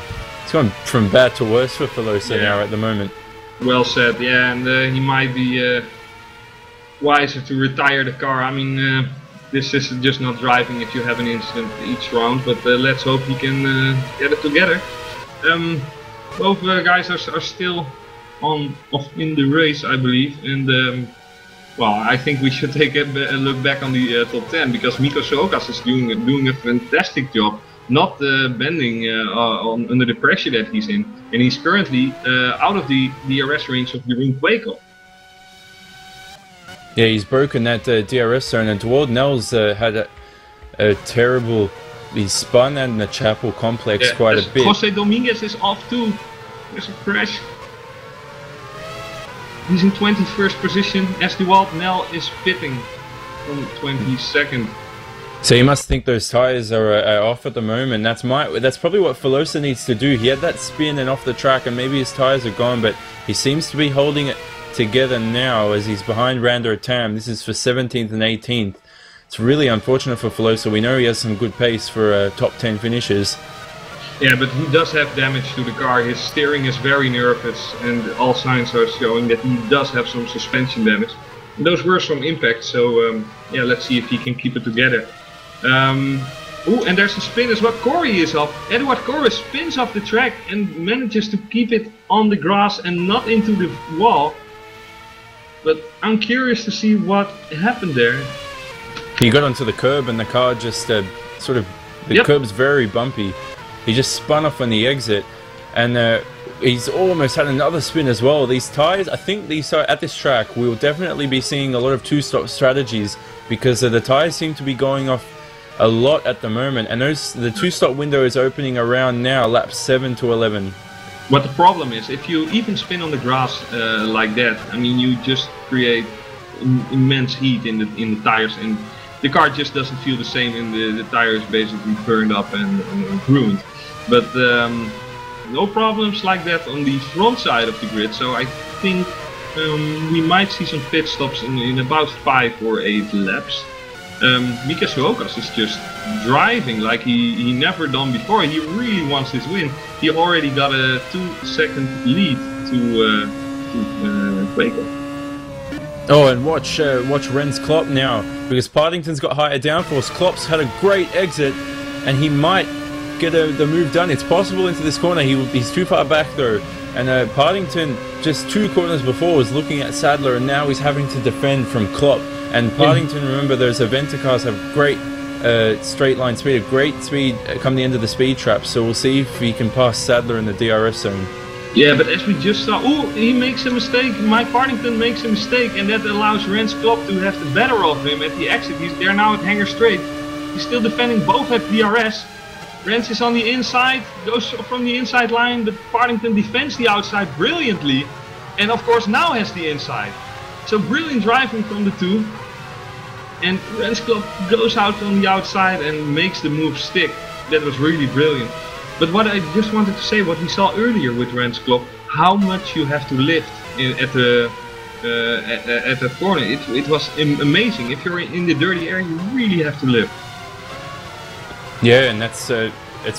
from bad to worse for Velosa now at the moment.
Well said, yeah, and he might be wiser to retire the car. I mean, this is just not driving if you have an incident each round, but let's hope he can get it together. Both guys are still in the race, I believe, and well, I think we should take a look back on the top 10, because Mikko Sokas is doing a fantastic job, not bending under the pressure that he's in, and he's currently out of the DRS range of Jeroen Kwekel.
Yeah, he's broken that DRS zone, and De World Nel's had a terrible. He spun out in the Chapel complex quite a bit.
Jose Dominguez is off too. There's a crash. He's in 21st position as De World Nel is pitting on 22nd.
So you must think those tyres are off at the moment. That's probably what Velosa needs to do. He had that spin and off the track, and maybe his tyres are gone, but he seems to be holding it together now as he's behind Rando Tam. This is for 17th and 18th. It's really unfortunate for Velosa. We know he has some good pace for top 10 finishes.
Yeah, but he does have damage to the car. His steering is very nervous, and all signs are showing that he does have some suspension damage. And those were some impact, so yeah, let's see if he can keep it together. Oh, and there's a spin as well. Corey is off. Edward Corey spins off the track and manages to keep it on the grass and not into the wall. But I'm curious to see what happened there.
He got onto the curb and the car just the curb's very bumpy. He just spun off on the exit, and he's almost had another spin as well. These tyres, I think at this track, we'll definitely be seeing a lot of two-stop strategies, because the tyres seem to be going off a lot at the moment, and the two-stop window is opening around now, laps 7 to 11.
What the problem is, if you even spin on the grass like that, I mean, you just create immense heat in the tires, and the car just doesn't feel the same, and the tire is basically burned up and ruined. But no problems like that on the front side of the grid, so I think we might see some pit stops in about 5 or 8 laps. Mika Sokas is just driving like he never done before. He really wants this win. He already got a 2-second lead to Kwekel.
Oh, and watch Rens Klopp now, because Partington's got higher downforce. Klopp's had a great exit, and he might get the move done. It's possible into this corner. He's too far back though, and Partington just 2 corners before was looking at Sadler, and now he's having to defend from Klopp. And Partington, remember, those Aventa cars have great straight line speed, a great speed come the end of the speed trap. So we'll see if he can pass Sadler in the DRS zone.
Yeah, but as we just saw, oh, he makes a mistake. Mike Partington makes a mistake, and that allows Rens Klopp to have the better of him at the exit. They're now at Hanger Straight. He's still defending both at DRS. Rens is on the inside, goes from the inside line, but Partington defends the outside brilliantly, and of course now has the inside. So brilliant driving from the two, and Rens Klopp goes out on the outside and makes the move stick. That was really brilliant. But what I just wanted to say, what we saw earlier with Rens Klopp, how much you have to lift at that corner. It was amazing. If you're in the dirty air, you really have to lift.
Yeah, and that's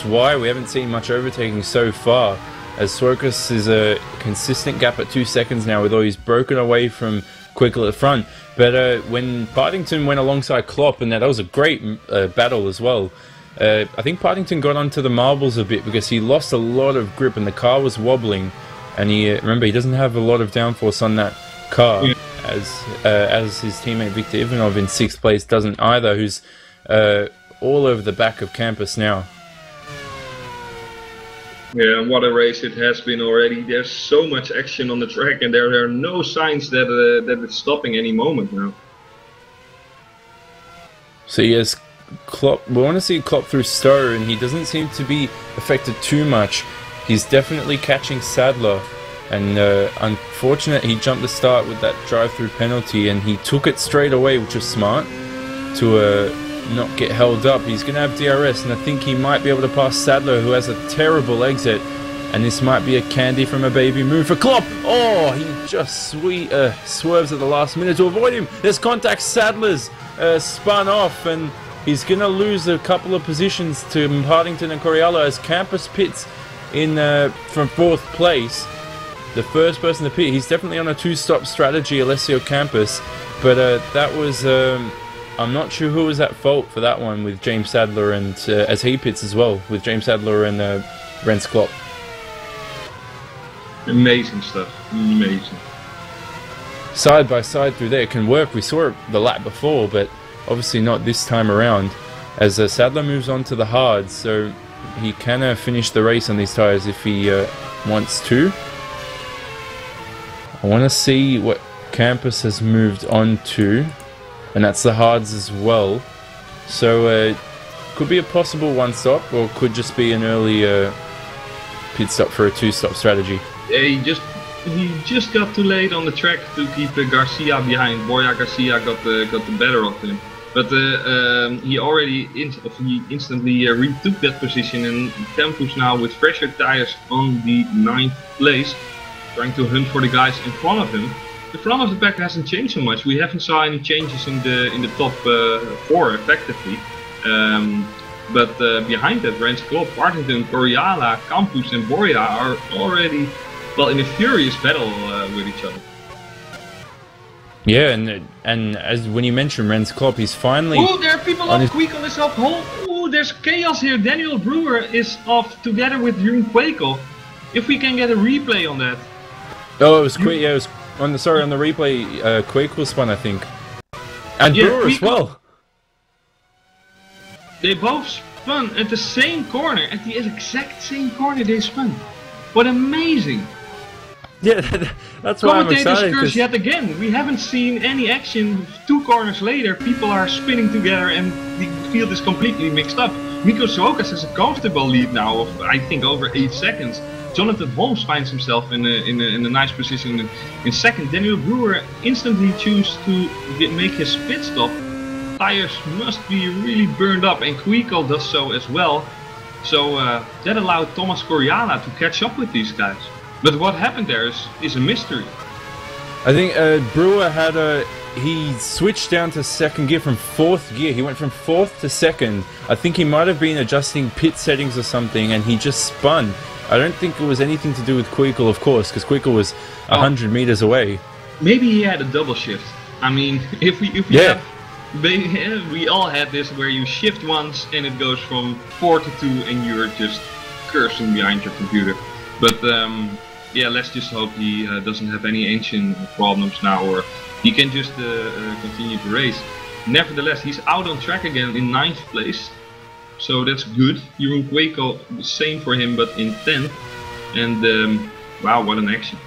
why we haven't seen much overtaking so far. as Swirkus is a consistent gap at 2 seconds now, although he's broken away from Quickle at the front. But when Partington went alongside Klopp, and that was a great battle as well, I think Partington got onto the marbles a bit because he lost a lot of grip and the car was wobbling. And remember, he doesn't have a lot of downforce on that car, as his teammate Victor Ivanov in 6th place doesn't either, who's all over the back of Campus now.
Yeah, what a race it has been already. There's so much action on the track, and there are no signs that it's stopping any moment now. So
yes, Klopp. We want to see Klopp through Stowe, and he doesn't seem to be affected too much. He's definitely catching Sadler, and unfortunate he jumped the start with that drive-through penalty, and he took it straight away, which was smart to not get held up. He's going to have DRS, and I think he might be able to pass Sadler, who has a terrible exit, and this might be a candy from a baby move for Klopp. Oh, he just swerves at the last minute to avoid him. There's contact. Sadler's spun off, and he's going to lose a couple of positions to Partington and Corialla as Campus pits in from 4th place. The first person to pit. He's definitely on a 2-stop strategy, Alessio Campus, but that was I'm not sure who was at fault for that one with James Sadler, and as he pits as well with James Sadler and Rens Klopp.
Amazing stuff, amazing.
Side by side through there can work. We saw it the lap before, but obviously not this time around, as Sadler moves on to the hards, so he can finish the race on these tyres if he wants to. I want to see what Campus has moved on to, and that's the hards as well. So could be a possible 1-stop, or could just be an early pit stop for a 2-stop strategy.
Yeah, he just got too late on the track to keep Garcia behind. Borja Garcia got the better of him. But he already instantly retook that position, and Tempus now with fresher tires on the 9th place, trying to hunt for the guys in front of him. The front of the pack hasn't changed so much. We haven't saw any changes in the top 4 effectively. But behind that, Rens Klopp, Partington, Corialla, Campus and Borja are already in a furious battle with each other.
Yeah, and as when you mentioned Rens Klopp, he's finally...
Oh, there are people off. Quakel is off. Oh, there's chaos here. Daniel Brewer is off together with Jung Quakel. If we can get a replay on that.
Oh, it was quick. Yeah, it was on the replay. Quakel spun, I think, and yeah, Brewer as well.
They both spun at the same corner, at the exact same corner they spun. What amazing!
Yeah, that's why I'm excited.
Curse yet again. We haven't seen any action. 2 corners later, people are spinning together, and the field is completely mixed up. Mikko Sorokas has a comfortable lead now of, I think, over 8 seconds. Jonathan Holmes finds himself in a nice position in 2nd. Daniel Brewer instantly chooses to make his pit stop. Tires must be really burned up, and Quakel does so as well. So that allowed Thomas Corialla to catch up with these guys. But what happened there is a mystery.
I think Brewer had he switched down to 2nd gear from 4th gear. He went from 4th to 2nd. I think he might have been adjusting pit settings or something, and he just spun. I don't think it was anything to do with Quakel, of course, because Quakel was 100 meters away.
Maybe he had a double shift. I mean, if we
yeah.
We all had this where you shift once and it goes from 4 to 2 and you're just cursing behind your computer. But yeah, let's just hope he doesn't have any engine problems now, or he can just continue to race. Nevertheless, he's out on track again in 9th place, so that's good. Jeroen Quakel, same for him, but in 10th. And wow, what an action!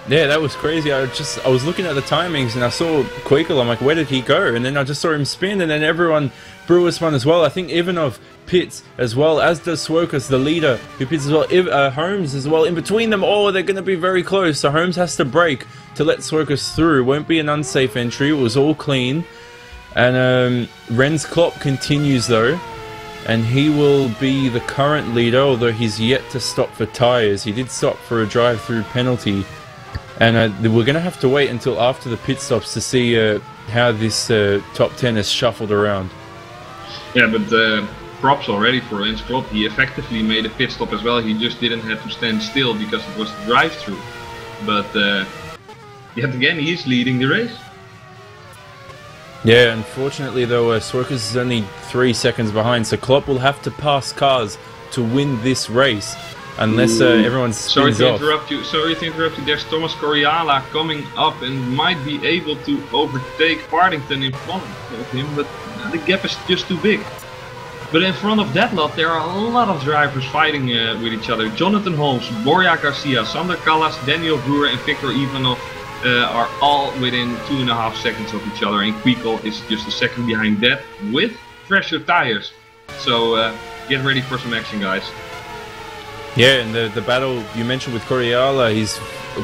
Yeah, that was crazy. I was looking at the timings and I saw Quakel. I'm like, where did he go? And then I just saw him spin, and then Brewer spun as well. I think Ivanov pits as well, as does Swokas, the leader, who pits as well. Holmes as well. In between them, they're going to be very close. So Holmes has to brake to let Swokas through. Won't be an unsafe entry. It was all clean. And Rens Klopp continues though, and he will be the current leader, although he's yet to stop for tyres. He did stop for a drive-through penalty. And we're going to have to wait until after the pit stops to see how this top 10 is shuffled around.
Yeah, but props already for Rens Klopp. He effectively made a pit stop as well. He just didn't have to stand still because it was the drive-through. But yet again, he is leading the race.
Yeah, unfortunately though, Swerkes is only 3 seconds behind, so Klopp will have to pass cars to win this race, unless everyone spins off.
Sorry to interrupt you. There's Thomas Coriala coming up and might be able to overtake Partington in front of him, but the gap is just too big. But in front of that lot, there are a lot of drivers fighting with each other. Jonathan Holmes, Borja Garcia, Sander Callas, Daniel Brewer and Victor Ivanov are all within 2.5 seconds of each other, and Kweekel is just a second behind that with fresher tires. So get ready for some action, guys.
Yeah, and the battle you mentioned with Coriala, he's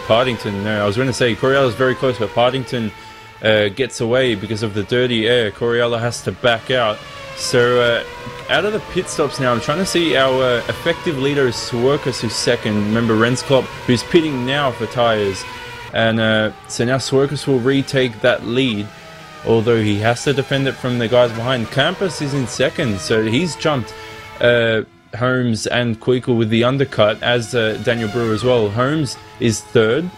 Partington. I was going to say Coriala is very close, but Partington gets away because of the dirty air. Coriala has to back out. So out of the pit stops now, I'm trying to see our effective leader is Swerkes, who's second. Remember Rens Klopp, who's pitting now for tires. And so now Swerkes will retake that lead, although he has to defend it from the guys behind. Campos is in second, so he's jumped Holmes and Kweekel with the undercut, as Daniel Brewer as well. Holmes is third,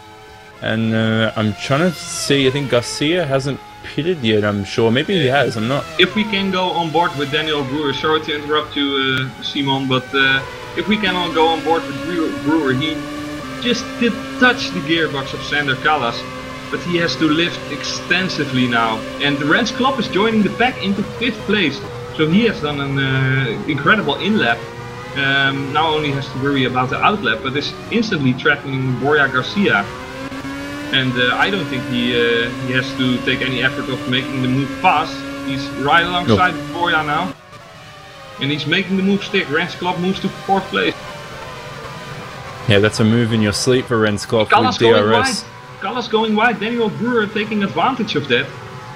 and I'm trying to see, I think Garcia hasn't pitted yet, I'm sure. Maybe he has, I'm not.
If we can go on board with Daniel Brewer, sorry to interrupt you, Simon, but if we can all go on board with Brewer, he just did touch the gearbox of Sander Callas, but he has to lift extensively now. And Rens Klopp is joining the pack into 5th place, so he has done an incredible in-lap. Now only has to worry about the outlap, but is instantly threatening Borja Garcia. And I don't think he has to take any effort of making the move fast. He's right alongside Borja now, and he's making the move stick. Rens Klopp moves to 4th place.
Yeah, that's a move in your sleep for Rens Klopp with DRS.
Callas going wide, Daniel Brewer taking advantage of that.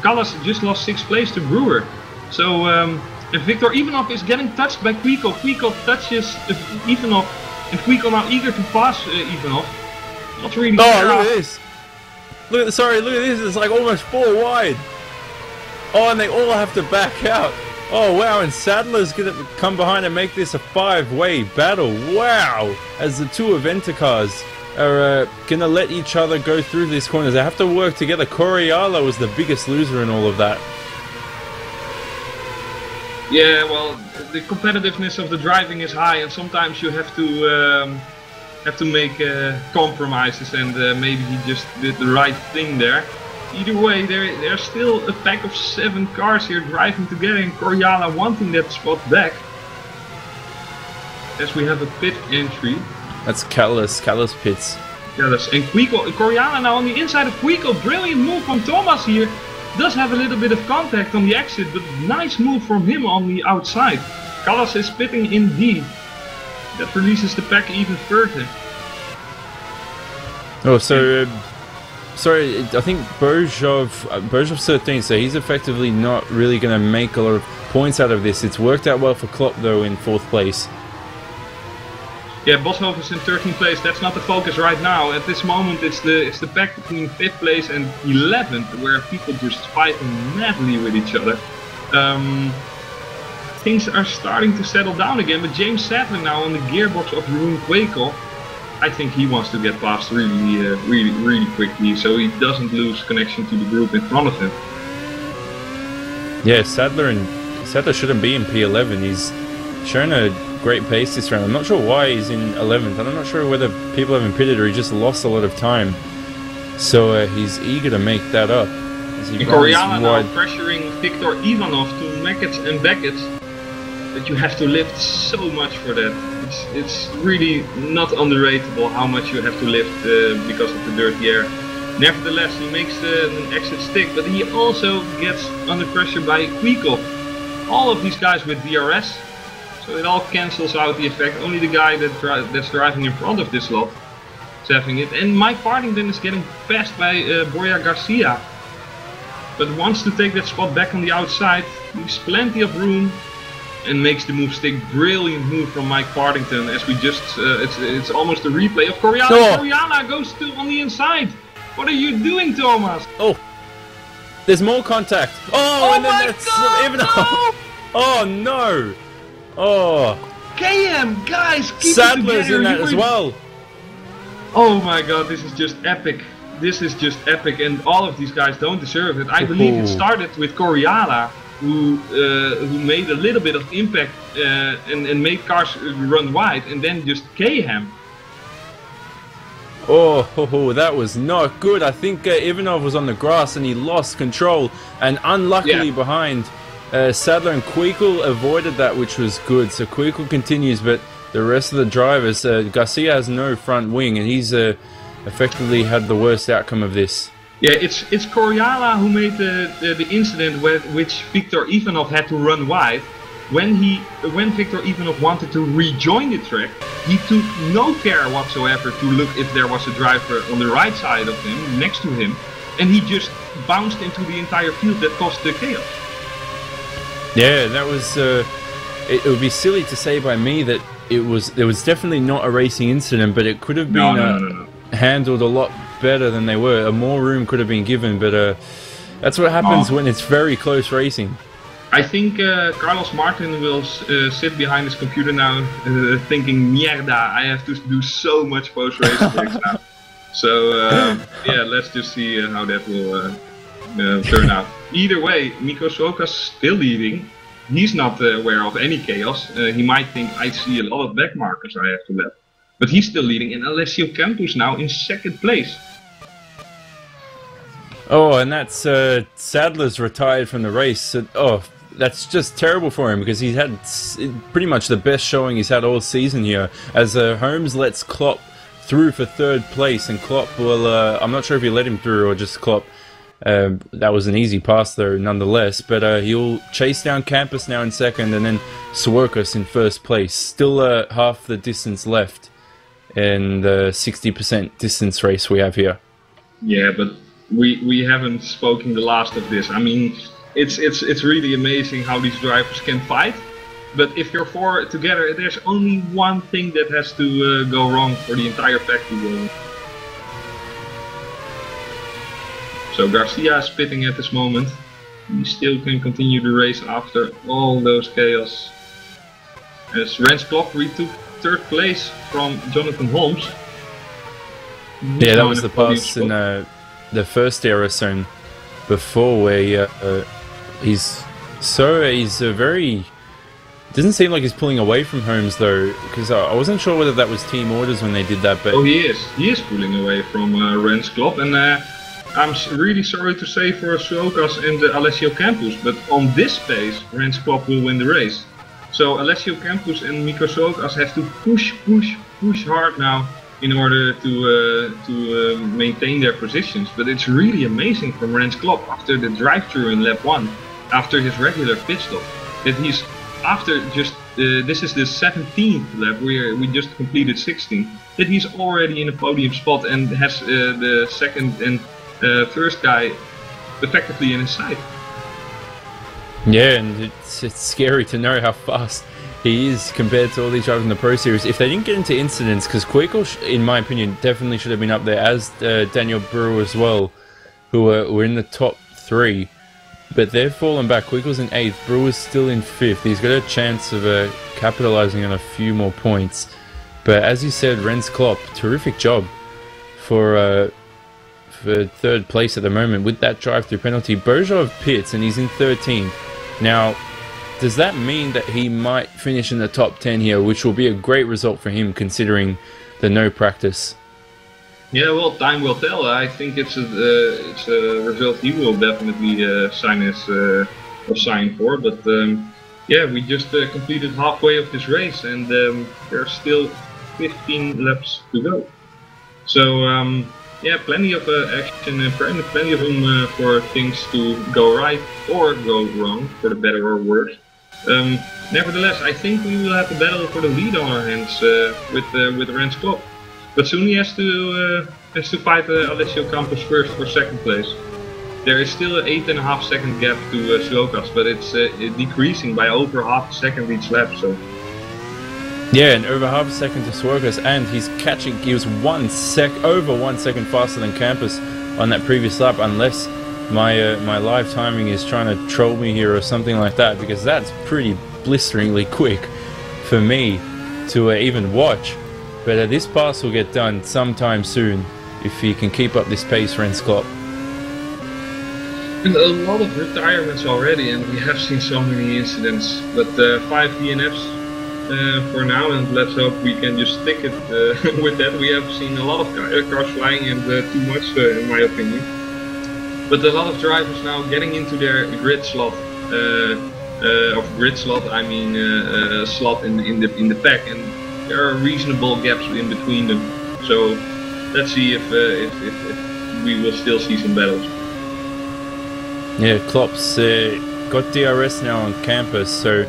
Callas just lost 6th place to Brewer. So, and Victor Ivanov is getting touched by Kweekel. Kweekel touches Ivanov, and Kweekel now eager to pass Ivanov. Not really fair.
Look at this. Look at this, it's like almost 4 wide. Oh, and they all have to back out. Oh wow, and Sadler's gonna come behind and make this a 5-way battle. Wow! As the two Aventa cars are gonna let each other go through these corners. They have to work together. Coriala was the biggest loser in all of that.
Yeah, well, the competitiveness of the driving is high, and sometimes you have to make compromises, and maybe he just did the right thing there. Either way, there's still a pack of 7 cars here driving together, and Coriala wanting that spot back. As we have a pit entry.
That's Callas pits.
Callas and Kweekel. Coriala now on the inside of Kweekel. Brilliant move from Thomas here. Does have a little bit of contact on the exit, but nice move from him on the outside. Callas is pitting indeed. That releases the pack even further.
Oh, so sorry, I think Bojov's 13th, so he's effectively not really going to make a lot of points out of this. It's worked out well for Klopp though in 4th place.
Yeah, Boshoff is in 13th place. That's not the focus right now. At this moment, it's the pack between 5th place and 11th, where people just fighting madly with each other. Things are starting to settle down again, but James Sadler now on the gearbox of Jeroen Kweekel. I think he wants to get past really quickly, so he doesn't lose connection to the group in front of him.
Yeah, Sadler shouldn't be in P11. He's shown a great pace this round. I'm not sure why he's in 11th. I'm not sure whether people haven't pitted or he just lost a lot of time. So he's eager to make that up.
Coriala now pressuring Victor Ivanov to Mackets and Beckett's. But you have to lift so much for that. It's really not underratable how much you have to lift because of the dirty air. Nevertheless, he makes an exit stick, but he also gets under pressure by Kweekel. All of these guys with DRS, so it all cancels out the effect. Only the guy that's driving in front of this lot is having it. And Mike Partington is getting passed by Borja Garcia, but wants to take that spot back on the outside. Leaves plenty of room and makes the move stick. Brilliant move from Mike Partington, as we just it's almost a replay of Coriala. Oh. Coriala goes on the inside. What are you doing, Thomas?
Oh, there's more contact. Oh, and then that's
God,
even.
no!
Oh no! Oh,
KM, guys, keep
Sadler's
it together.
in that as well.
Oh my god, this is just epic. This is just epic, and all of these guys don't deserve it. I believe it started with Coriala, who made a little bit of impact and made cars run wide, and then just KM.
Oh, that was not good. I think Ivanov was on the grass and he lost control, and unluckily behind Sadler and Queekle avoided that, which was good. So Queekle continues, but the rest of the drivers, Garcia has no front wing, and he's effectively had the worst outcome of this.
Yeah, it's Coriala who made the incident which Viktor Ivanov had to run wide. When Viktor Ivanov wanted to rejoin the track, he took no care whatsoever to look if there was a driver on the right side of him, next to him, and he just bounced into the entire field. That caused the chaos.
Yeah, that was. It would be silly to say by me that it was definitely not a racing incident, but it could have been handled a lot better than they were. More room could have been given, but that's what happens when it's very close racing.
I think Carlos Martin will sit behind his computer now thinking, mierda, I have to do so much post-race now. So, yeah, let's just see how that will turn out. Either way, Mikko Sooka's still leading. He's not aware of any chaos. He might think, I see a lot of back markers I have to lap. But he's still leading, and Alessio Campos now in second place.
Oh, and that's Sadler's retired from the race. So, that's just terrible for him, because he's had pretty much the best showing he's had all season here. As Holmes lets Klopp through for third place, and Klopp will, I'm not sure if he let him through or just Klopp. That was an easy pass though, nonetheless, but he'll chase down Campos now in second, and then Swerkus in first place. Still half the distance left in the 60% distance race we have here.
Yeah, but we haven't spoken the last of this. I mean, it's really amazing how these drivers can fight, but if you're four together, there's only one thing that has to go wrong for the entire pack to go. So Garcia is pitting at this moment. He still can continue the race after all those chaos. As Rens Klopp retook third place from Jonathan Holmes.
Yeah, that was the pass in the first aero zone before, where he's very. Doesn't seem like he's pulling away from Holmes though, because I wasn't sure whether that was team orders when they did that. But
he is pulling away from Rens Klopp, and I'm really sorry to say for Sookas and Alessio Campos, but on this pace, Rens Klopp will win the race. So Alessio Campos and Mikko Sookas have to push hard now in order to maintain their positions. But it's really amazing from Rens Klopp after the drive-through in lap 1, after his regular pit stop, that he's after just this is the 17th lap, we just completed 16th, that he's already in a podium spot and has the second and first guy effectively in his sight.
Yeah, and it's scary to know how fast he is compared to all these drivers in the Pro Series. If they didn't get into incidents, because Queekle, in my opinion, definitely should have been up there, as Daniel Brewer as well, who were in the top 3. But they've fallen back. Queekle's in 8th, Brewer's still in 5th. He's got a chance of capitalizing on a few more points. But as you said, Rens Klopp, terrific job for third place at the moment with that drive-through penalty. Bojov pits and he's in 13th. Now, does that mean that he might finish in the top 10 here, which will be a great result for him considering the no practice?
Yeah, well, time will tell. I think it's a result he will definitely sign for. But yeah, we just completed halfway of this race, and there's still 15 laps to go. So yeah, plenty of action and plenty of room for things to go right or go wrong, for the better or worse. Nevertheless, I think we will have a battle for the lead on our hands with Rens Klopp. But soon he has to fight Alessio Campos first for second place. There is still an 8.5 second gap to Sookas, but it's decreasing by over half a second each lap. So
yeah, and over half a second to Sookas, and he's catching. He was over 1 second faster than Campos on that previous lap, unless my live timing is trying to troll me here or something like that, because that's pretty blisteringly quick. for me to even watch. But this pass will get done sometime soon if he can keep up this pace, Rens Klopp.
And a lot of retirements already, and we have seen so many incidents. But 5 DNFs for now, and let's hope we can just stick it with that. We have seen a lot of cars flying, and too much in my opinion. But a lot of drivers now getting into their grid slot. I mean slot in the pack, and there are reasonable gaps in between them. So let's see if we will still see some battles.
Yeah, Klopp's got DRS now on campus, so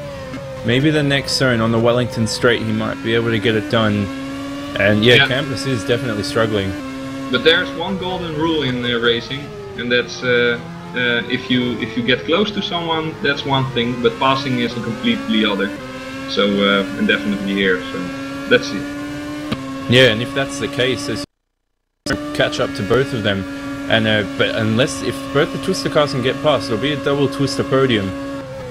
maybe the next zone on the Wellington Straight he might be able to get it done. And yeah, campus is definitely struggling.
But there's one golden rule in racing, and that's if you get close to someone, that's one thing, but passing is a completely other. So and definitely here. So let's see.
Yeah, and if that's the case, there's catch up to both of them. And but if both the twister cars can get past, it'll be a double twister podium.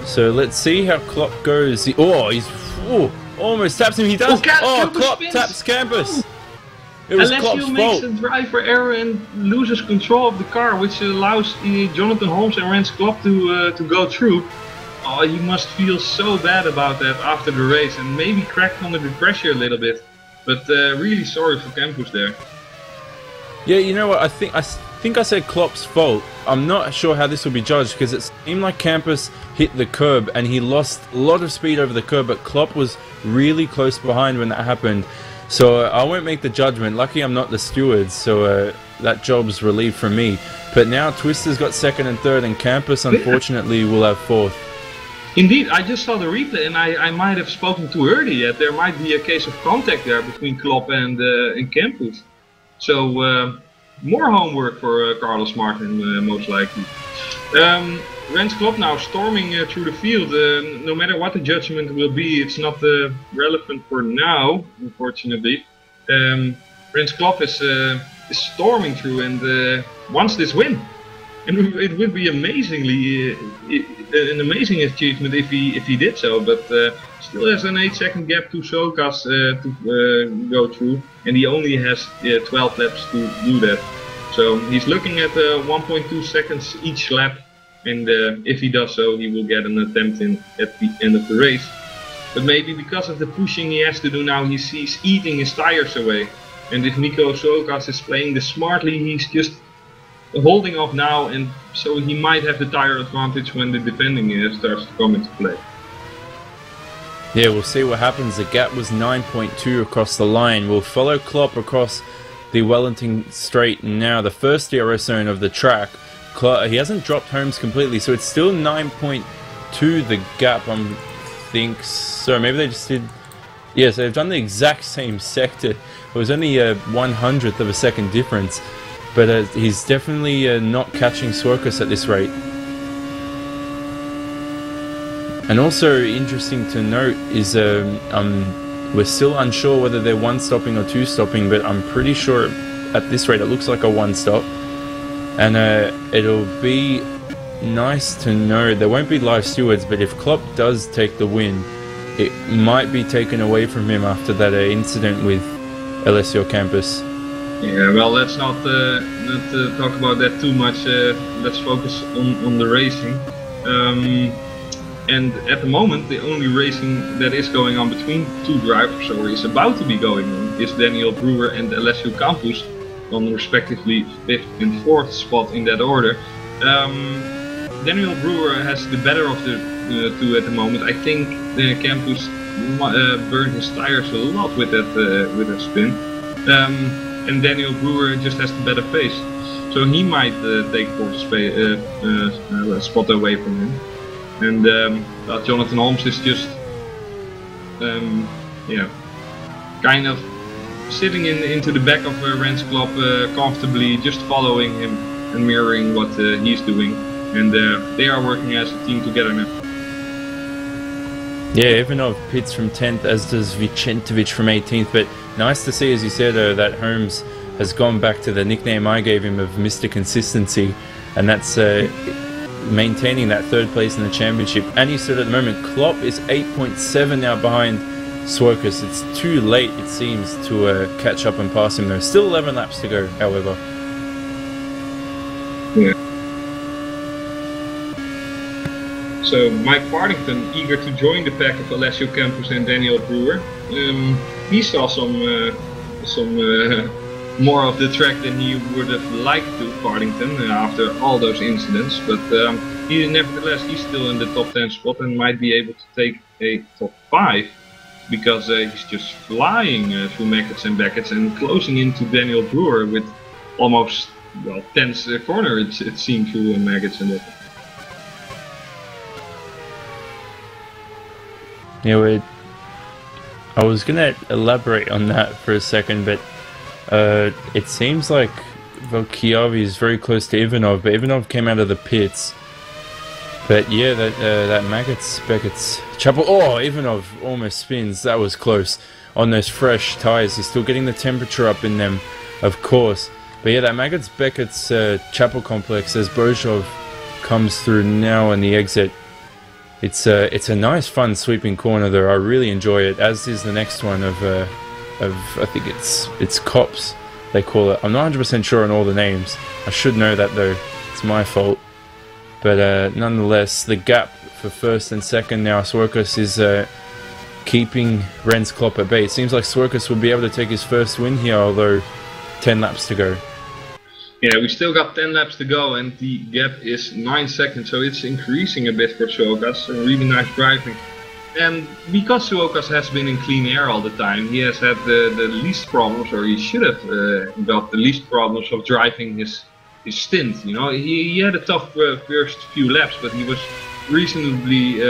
So let's see how Klopp goes. He's almost taps him. He does. Klopp taps campus. It was Klopp's fault.
Makes a driver error and loses control of the car, which allows Jonathan Holmes and Rens Klopp to go through. Oh, you must feel so bad about that after the race, and maybe cracked under the pressure a little bit. But really sorry for Campus there.
Yeah, you know what? I think I said Klopp's fault. I'm not sure how this will be judged, because it seemed like Campus hit the curb and he lost a lot of speed over the curb, but Klopp was really close behind when that happened. So I won't make the judgment. Lucky I'm not the steward, so that job's relieved from me. But now Twister's got second and third, and Campus unfortunately will have fourth.
Indeed, I just saw the replay, and I might have spoken too early yet. There might be a case of contact there between Klopp and Campus. So more homework for Carlos Martin, most likely. Rens Klopp now storming through the field. No matter what the judgment will be, it's not relevant for now, unfortunately. Rens Klopp is storming through and wants this win. And it would be amazingly an amazing achievement if he did so, but still has an 8-second gap to Sokas to go through, and he only has 12 laps to do that. So he's looking at 1.2 seconds each lap, and if he does so, he will get an attempt in at the end of the race. But maybe because of the pushing he has to do now, he's eating his tires away. And if Nico Sokas is playing this smartly, he's just holding off now, and so he might have the tire advantage when the defending starts to come into play.
Yeah, we'll see what happens. The gap was 9.2 across the line. We'll follow Klopp across the Wellington Straight now, the first DRS zone of the track. He hasn't dropped Holmes completely, so it's still 9.2 the gap, I think. So maybe they just did... Yeah, so they've done the exact same sector. It was only a 100th of a second difference. But he's definitely not catching Swerkus at this rate. And also interesting to note is we're still unsure whether they're one-stopping or two-stopping, but I'm pretty sure at this rate it looks like a one-stop. And it'll be nice to know, there won't be live stewards, but if Klopp does take the win, it might be taken away from him after that incident with LSO Campus.
Yeah, well, let's not talk about that too much. Let's focus on the racing. And at the moment, the only racing that is going on between two drivers, or is about to be going on, is Daniel Brewer and Alessio Campos, on respectively 5th and 4th spot in that order. Daniel Brewer has the better of the two at the moment. I think Campos burned his tires a lot with that spin. And Daniel Brewer just has the better pace, so he might take 4th spot away from him. And Jonathan Holmes is just, kind of sitting into the back of Rens Klopp comfortably, just following him and mirroring what he's doing. And they are working as a team together now.
Yeah, Ivanov pits from 10th, as does Vicentovic from 18th, but nice to see, as you said, that Holmes has gone back to the nickname I gave him of Mr. Consistency, and that's maintaining that 3rd place in the championship. And you said at the moment, Klopp is 8.7 now behind Swerkus. It's too late, it seems, to catch up and pass him. There's still 11 laps to go, however.
Yeah. So Mike Partington eager to join the pack of Alessio Campos and Daniel Brewer. He saw some more of the track than he would have liked to, Partington, after all those incidents. But nevertheless, he's still in the top 10 spot and might be able to take a top 5 because he's just flying through Maggots and Beckets and closing into Daniel Brewer with almost, well, 10th corner it seemed through Maggots and Beckets.
Yeah, I was gonna elaborate on that for a second, but it seems like Volkiavi is very close to Ivanov, but Ivanov came out of the pits. But yeah, that Maggots, Beckett's, Chapel. Oh, Ivanov almost spins. That was close. On those fresh tyres, he's still getting the temperature up in them, of course. But yeah, that Maggots, Beckett's Chapel complex as Bozhov comes through now on the exit. It's a nice, fun sweeping corner though. I really enjoy it. As is the next one of I think it's Cops they call it. I'm not 100% sure on all the names. I should know that though. It's my fault. But nonetheless, the gap for first and second now, Swerkus is keeping Ren's Klopp at bay. It seems like Swerkus will be able to take his first win here, although 10 laps to go.
Yeah, we still got 10 laps to go and the gap is 9 seconds, so it's increasing a bit for Suokas. Really nice driving. And because Suokas has been in clean air all the time, he has had the least problems, or he should have got the least problems of driving his stint. You know, he had a tough first few laps, but he was reasonably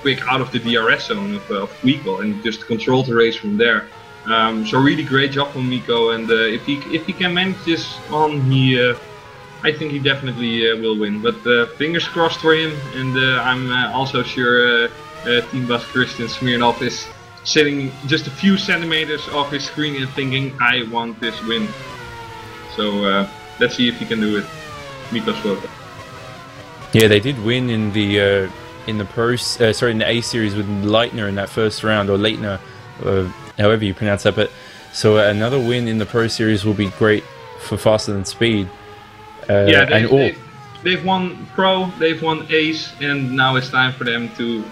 quick out of the DRS zone of Quico and just controlled the race from there. So really great job from Mikko, and if he can manage this on, I think he definitely will win. But fingers crossed for him, and I'm also sure team boss Christian Smirnov is sitting just a few centimeters off his screen and thinking, I want this win. So let's see if he can do it. Mikko Swoka.
Yeah, they did win in the in the A series with Leitner in that first round, or Leitner. However you pronounce that, but so another win in the Pro Series will be great for Faster Than Speed.
Yeah, they've won Pro, they've won Ace, and now it's time for them to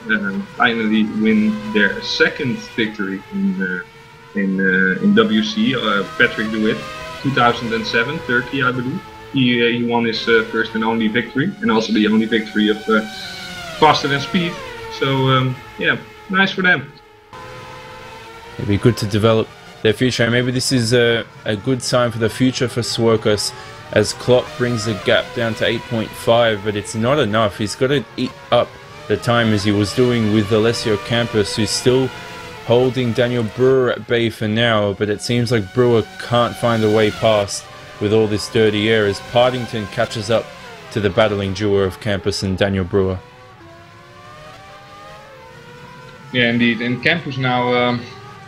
finally win their second victory in WC. Patrick DeWitt, 2007, Turkey, I believe. He won his first and only victory, and also the only victory of Faster Than Speed. So yeah, nice for them.
It'd be good to develop their future, and maybe this is a good sign for the future for Swerkus as Klopp brings the gap down to 8.5, but it's not enough. He's got to eat up the time as he was doing with Alessio Campos, who's still holding Daniel Brewer at bay for now, but it seems like Brewer can't find a way past with all this dirty air as Partington catches up to the battling duo of Campos and Daniel Brewer.
Yeah, indeed, and Campos now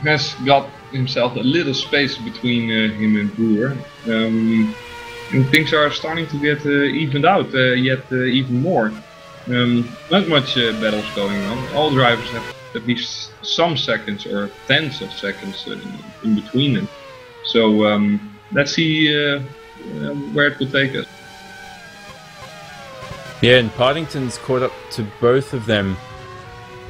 has got himself a little space between him and Brewer, and things are starting to get evened out yet even more. Not much battles going on. All drivers have at least some seconds or tens of seconds in between them. So let's see where it will take us.
Yeah, and Partington's caught up to both of them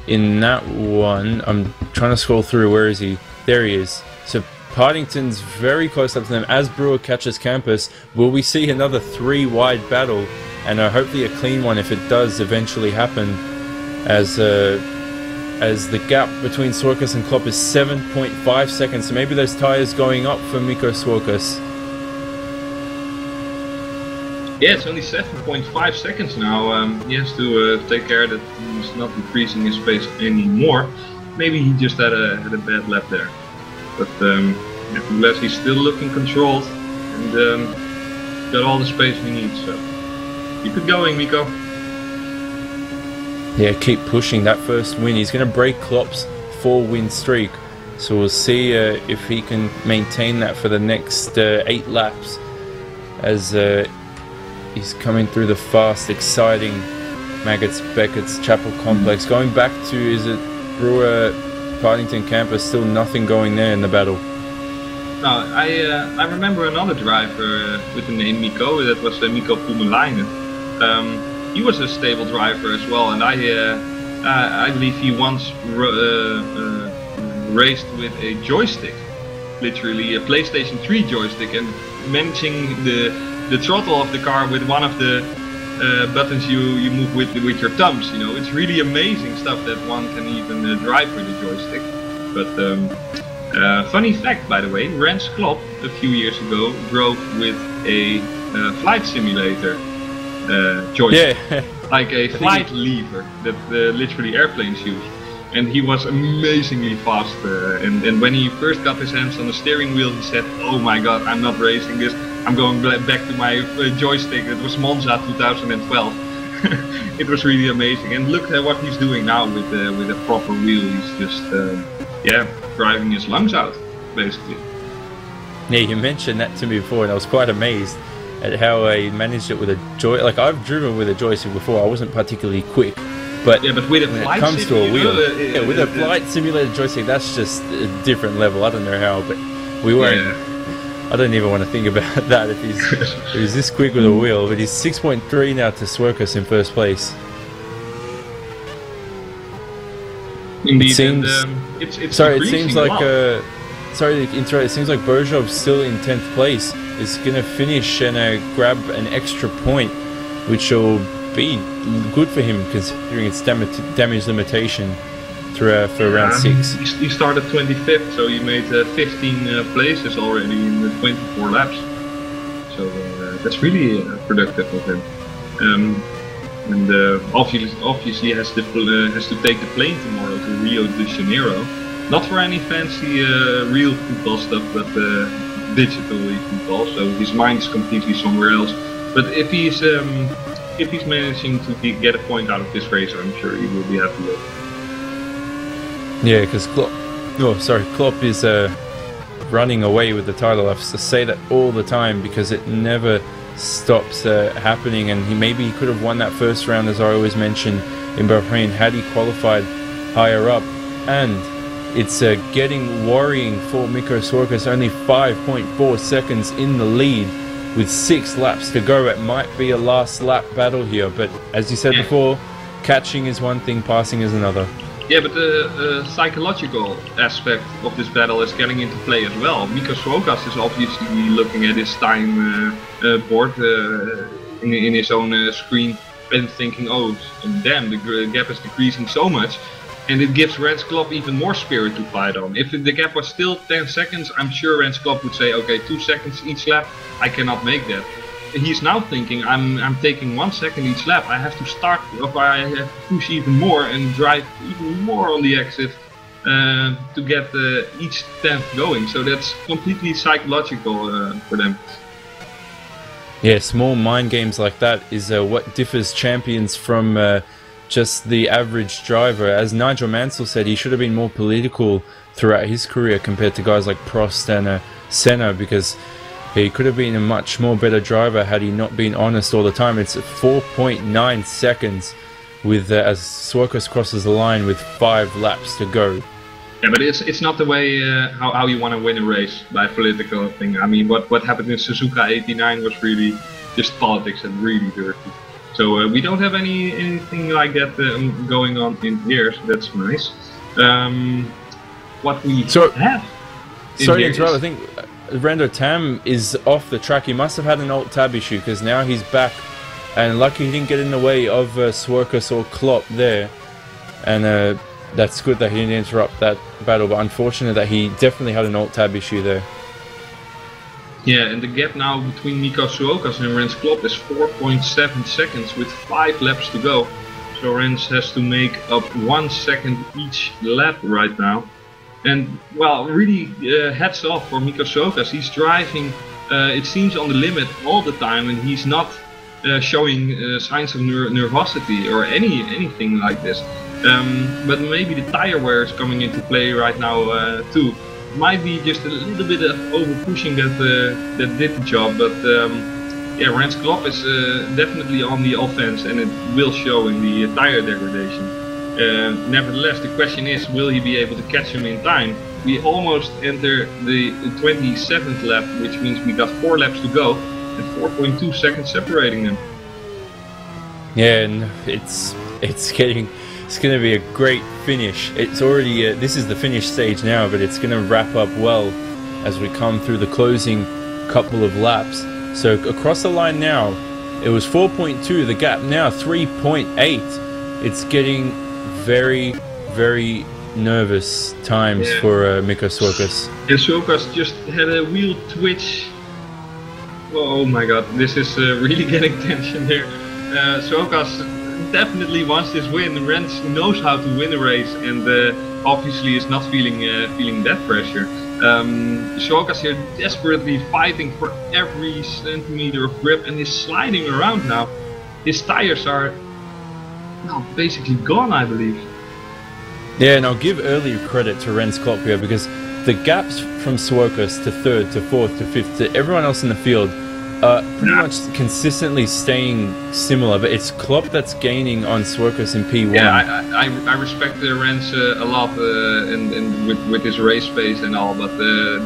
in that one. I'm trying to scroll through. Where is he? There he is. So Partington's very close up to them as Brewer catches Campos. Will we see another 3-wide battle, and hopefully a clean one if it does eventually happen, as the gap between Swerkus and Klopp is 7.5 seconds. So maybe those tyres going up for Mikko Swerkus.
Yeah, it's only 7.5 seconds now. He has to take care that he's not increasing his pace anymore. Maybe he just had a bad lap there. But nevertheless, he's still looking controlled and got all the space he needs. So keep it going, Mikko.
Yeah, keep pushing that first win. He's going to break Klopp's 4-win streak. So we'll see if he can maintain that for the next 8 laps as he's coming through the fast, exciting Maggots, Beckett's Chapel complex. Going back to, is it Brewer Partington Campus, still nothing going there in the battle.
No, I remember another driver with the name Mikko. That was Mikko Puumalainen. He was a stable driver as well, and I believe he once raced with a joystick, literally a PlayStation 3 joystick, and managing the throttle of the car with one of the buttons you move with your thumbs. You know, it's really amazing stuff that one can even drive with a joystick. But funny fact, by the way, Rens Klopp a few years ago drove with a flight simulator joystick,
Yeah.
like a flight lever that literally airplanes use. And he was amazingly fast. And when he first got his hands on the steering wheel, he said, "Oh my God, I'm not racing this. I'm going back to my joystick." It was Monza 2012. It was really amazing. And look at what he's doing now with a proper wheel. He's just driving his lungs out, basically.
Yeah, you mentioned that to me before, and I was quite amazed at how he managed it with a joy. Like, I've driven with a joystick before. I wasn't particularly quick, but
with a
when
flight
it comes to a wheel, with a
the
flight simulator joystick, that's just a different level. I don't know how, but we weren't.
Yeah.
I don't even want to think about that if he's this quick with a wheel. But he's 6.3 now to Swerkus in first place.
Indeed,
It seems.
it's
Sorry, it seems like.
well.
Sorry to interrupt. It seems like Berjov's still in 10th place. Is going to finish and grab an extra point, which will be good for him considering its damage limitation for round 6.
He started 25th, so he made 15 places already in the 24 laps. So that's really productive of him. And obviously has to take the plane tomorrow to Rio de Janeiro. Not for any fancy real football stuff, but digital football. So his mind is completely somewhere else. But if he's managing to get a point out of this race, I'm sure he will be happy with.
Yeah, because Klopp is running away with the title. I have to say that all the time because it never stops happening. And maybe he could have won that first round, as I always mention, in Bahrain, had he qualified higher up. And it's getting worrying for Mikko Swerkus, only 5.4 seconds in the lead with 6 laps to go. It might be a last lap battle here, but as you said before, catching is one thing, passing is another.
Yeah, but the psychological aspect of this battle is getting into play as well. Mikko Swerkus is obviously looking at his time board in his own screen and thinking, "Oh, damn, the gap is decreasing so much." And it gives Rens Klopp even more spirit to fight on. If the gap was still 10 seconds, I'm sure Rens Klopp would say, "Okay, 2 seconds each lap, I cannot make that." He's now thinking, I'm taking 1 second each lap. I have to start, or I have to push even more and drive even more on the exit to get each 10th going. So that's completely psychological for them.
Yeah, small mind games like that is what differs champions from just the average driver. As Nigel Mansell said, he should have been more political throughout his career compared to guys like Prost and Senna, because he could have been a much more better driver had he not been honest all the time. It's 4.9 seconds with as Swerkus crosses the line with 5 laps to go.
Yeah, but it's not the way how you want to win a race by political thing. I mean, what happened in Suzuka '89 was really just politics and really dirty. So we don't have anything like that going on in here, so that's nice. What we have.
Sorry to interrupt, I think Rando Tam is off the track. He must have had an alt tab issue because now he's back. And lucky he didn't get in the way of Swerkus or Klopp there. And that's good that he didn't interrupt that battle, but unfortunate that he definitely had an alt tab issue there.
Yeah, and the gap now between Mikko Swerkus and Rens Klopp is 4.7 seconds with 5 laps to go. So Rens has to make up 1 second each lap right now. And, well, really hats off for Mikko Swerkus. He's driving, it seems, on the limit all the time, and he's not showing signs of nervosity or anything like this. But maybe the tire wear is coming into play right now too. Might be just a little bit of over pushing that did the job, but yeah, Rens Klopp is definitely on the offense, and it will show in the tire degradation. Nevertheless, the question is, will he be able to catch him in time? We almost enter the 27th lap, which means we got 4 laps to go, and 4.2 seconds separating them.
Yeah, and it's going to be a great finish. It's already this is the finish stage now, but it's going to wrap up well as we come through the closing couple of laps. So across the line now, it was 4.2. The gap now 3.8. It's getting very, very nervous times for Mikko Słokas.
Yeah, Słokas just had a wheel twitch. Oh my god, this is really getting tension here. Słokas definitely wants this win. Rens knows how to win a race, and obviously is not feeling that pressure. Słokas here desperately fighting for every centimeter of grip and is sliding around now. His tires are basically gone, I believe.
Yeah, and I'll give early credit to Rens Klopp here, because the gaps from Słokas to 3rd to 4th to 5th to everyone else in the field are pretty much consistently staying similar, but it's Klopp that's gaining on Słokas in P1.
Yeah, I respect Rens a lot and with his race pace and all, but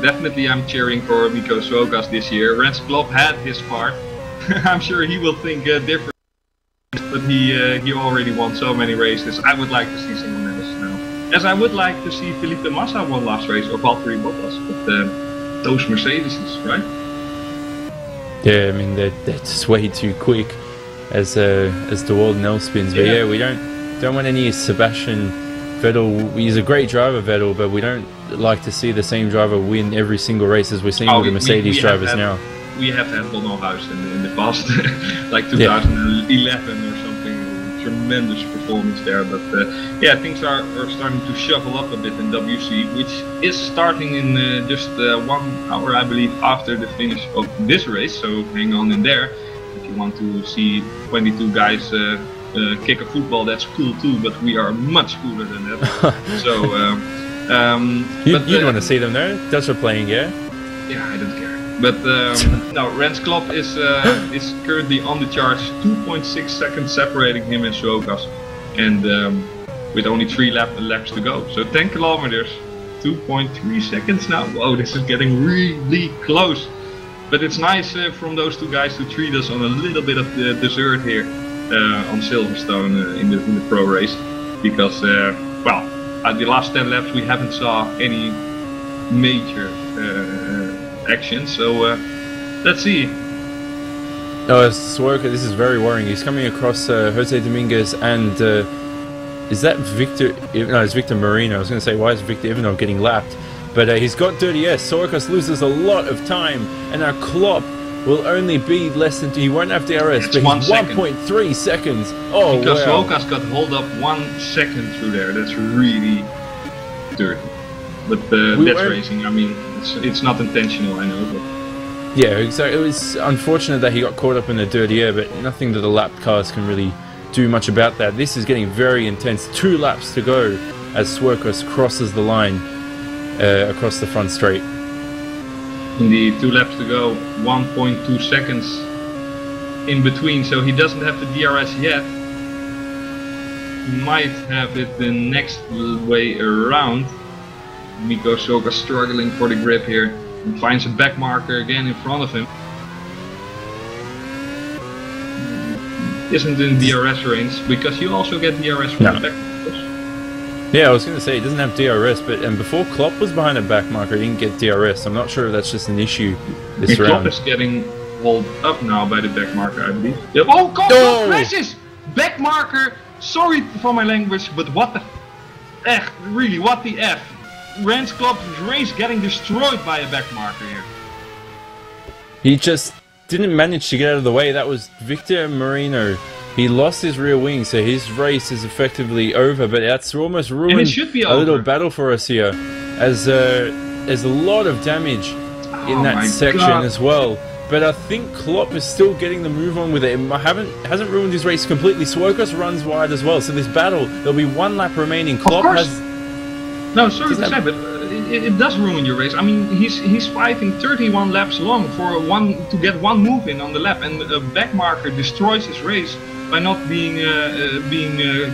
definitely I'm cheering for Mikko Słokas this year. Rens Klopp had his part. I'm sure he will think different, but he already won so many races. I would like to see someone else now. As I would like to see Felipe Massa won last race, or Valtteri Bottas, but those Mercedes, right?
Yeah, I mean they're just way too quick, as the world now spins. But yeah, we don't want any Sebastian Vettel. He's a great driver, Vettel, but we don't like to see the same driver win every single race as we're seeing with the Mercedes drivers now.
We have had Bono House in the past, like 2011 or something. Tremendous performance there, but yeah, things are starting to shuffle up a bit in WC, which is starting in just 1 hour, I believe, after the finish of this race. So hang on in there. If you want to see 22 guys kick a football, that's cool too, but we are much cooler than that. So you'd
want to see them though. That's what playing, yeah.
Yeah, I don't care. But no, Rens Klopp is currently on the charts, 2.6 seconds separating him and Słokas, and with only 3 laps to go. So 10 kilometers, 2.3 seconds now. Whoa, this is getting really close. But it's nice from those 2 guys to treat us on a little bit of the dessert here on Silverstone in the pro race, because well, at the last 10 laps we haven't saw any major action, so let's see.
Oh, Słokas, this is very worrying. He's coming across Jose Dominguez and is that Victor? No, it's Victor Marino. I was going to say, why is Victor Ivanov getting lapped? But he's got dirty S. Słokas loses a lot of time, and our Klopp will only be less than, he won't have DRS, but he's 1.3 seconds. Oh,
because
wow.
Słokas got hold up 1 second through there. That's really dirty. But that's racing. I mean, it's not intentional, I know. But
yeah, exactly. It was unfortunate that he got caught up in the dirty air, but nothing that the lap cars can really do much about that. This is getting very intense. 2 laps to go as Słokas crosses the line across the front straight.
Indeed, 2 laps to go, 1.2 seconds in between, so he doesn't have the DRS yet. Might have it the next way around. Mikko Słokas struggling for the grip here and finds a back marker again in front of him. Isn't in DRS range, because you also get DRS from the back markers.
Yeah, I was going to say he doesn't have DRS, but before Klopp was behind a back marker, he didn't get DRS. I'm not sure if that's just an issue this round.
Klopp is getting hauled up now by the back marker, I believe. Yep. Oh God! No crashes! Back marker. Sorry for my language, but what the f? Really, what the f? Rens Klopp's race getting destroyed by a back marker here.
He just didn't manage to get out of the way. That was Victor Marino. He lost his rear wing, so his race is effectively over, but that's almost ruined a little battle for us here, as there's a lot of damage in that section as well. But I think Klopp is still getting the move on with it. Hasn't ruined his race completely. Słokas runs wide as well, so this battle, there'll be 1 lap remaining. Klopp has...
No, sorry to say, but it does ruin your race. I mean, he's fighting 31 laps long to get 1 move in on the lap, and a back marker destroys his race by not being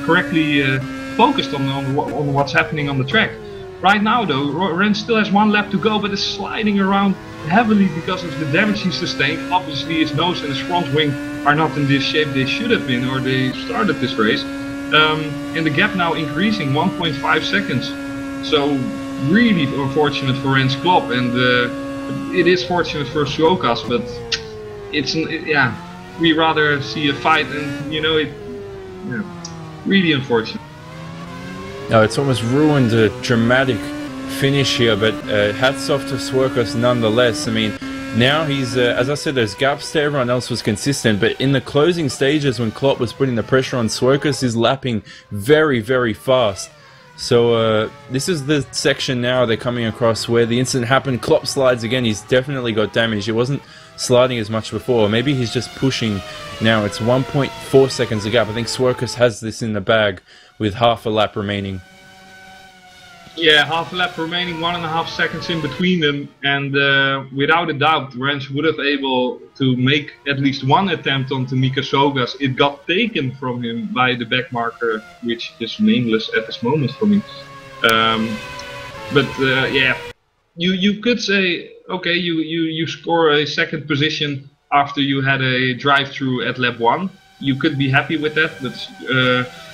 correctly focused on what's happening on the track. Right now though, Rens still has 1 lap to go, but is sliding around heavily because of the damage he sustained. Obviously his nose and his front wing are not in this shape they should have been, or they started this race. And the gap now increasing 1.5 seconds. So really unfortunate for Rens Klopp, and it is fortunate for Suokas, but we rather see a fight, and really unfortunate.
No, it's almost ruined a dramatic finish here, but hats off to Suokas nonetheless. I mean, now he's, as I said, those gaps to everyone else was consistent, but in the closing stages when Klopp was putting the pressure on, Suokas is lapping very, very fast. So this is the section now they're coming across where the incident happened. Klopp slides again. He's definitely got damage. He wasn't sliding as much before. Maybe he's just pushing now. It's 1.4 seconds a gap. I think Suokas has this in the bag with half a lap remaining.
Yeah, half a lap remaining, 1.5 seconds in between them, and without a doubt, Rens would have able to make at least one attempt onto Mika Sogas. It got taken from him by the back marker, which is nameless at this moment for me. You could say, okay, you score a second position after you had a drive-through at lap 1. You could be happy with that, but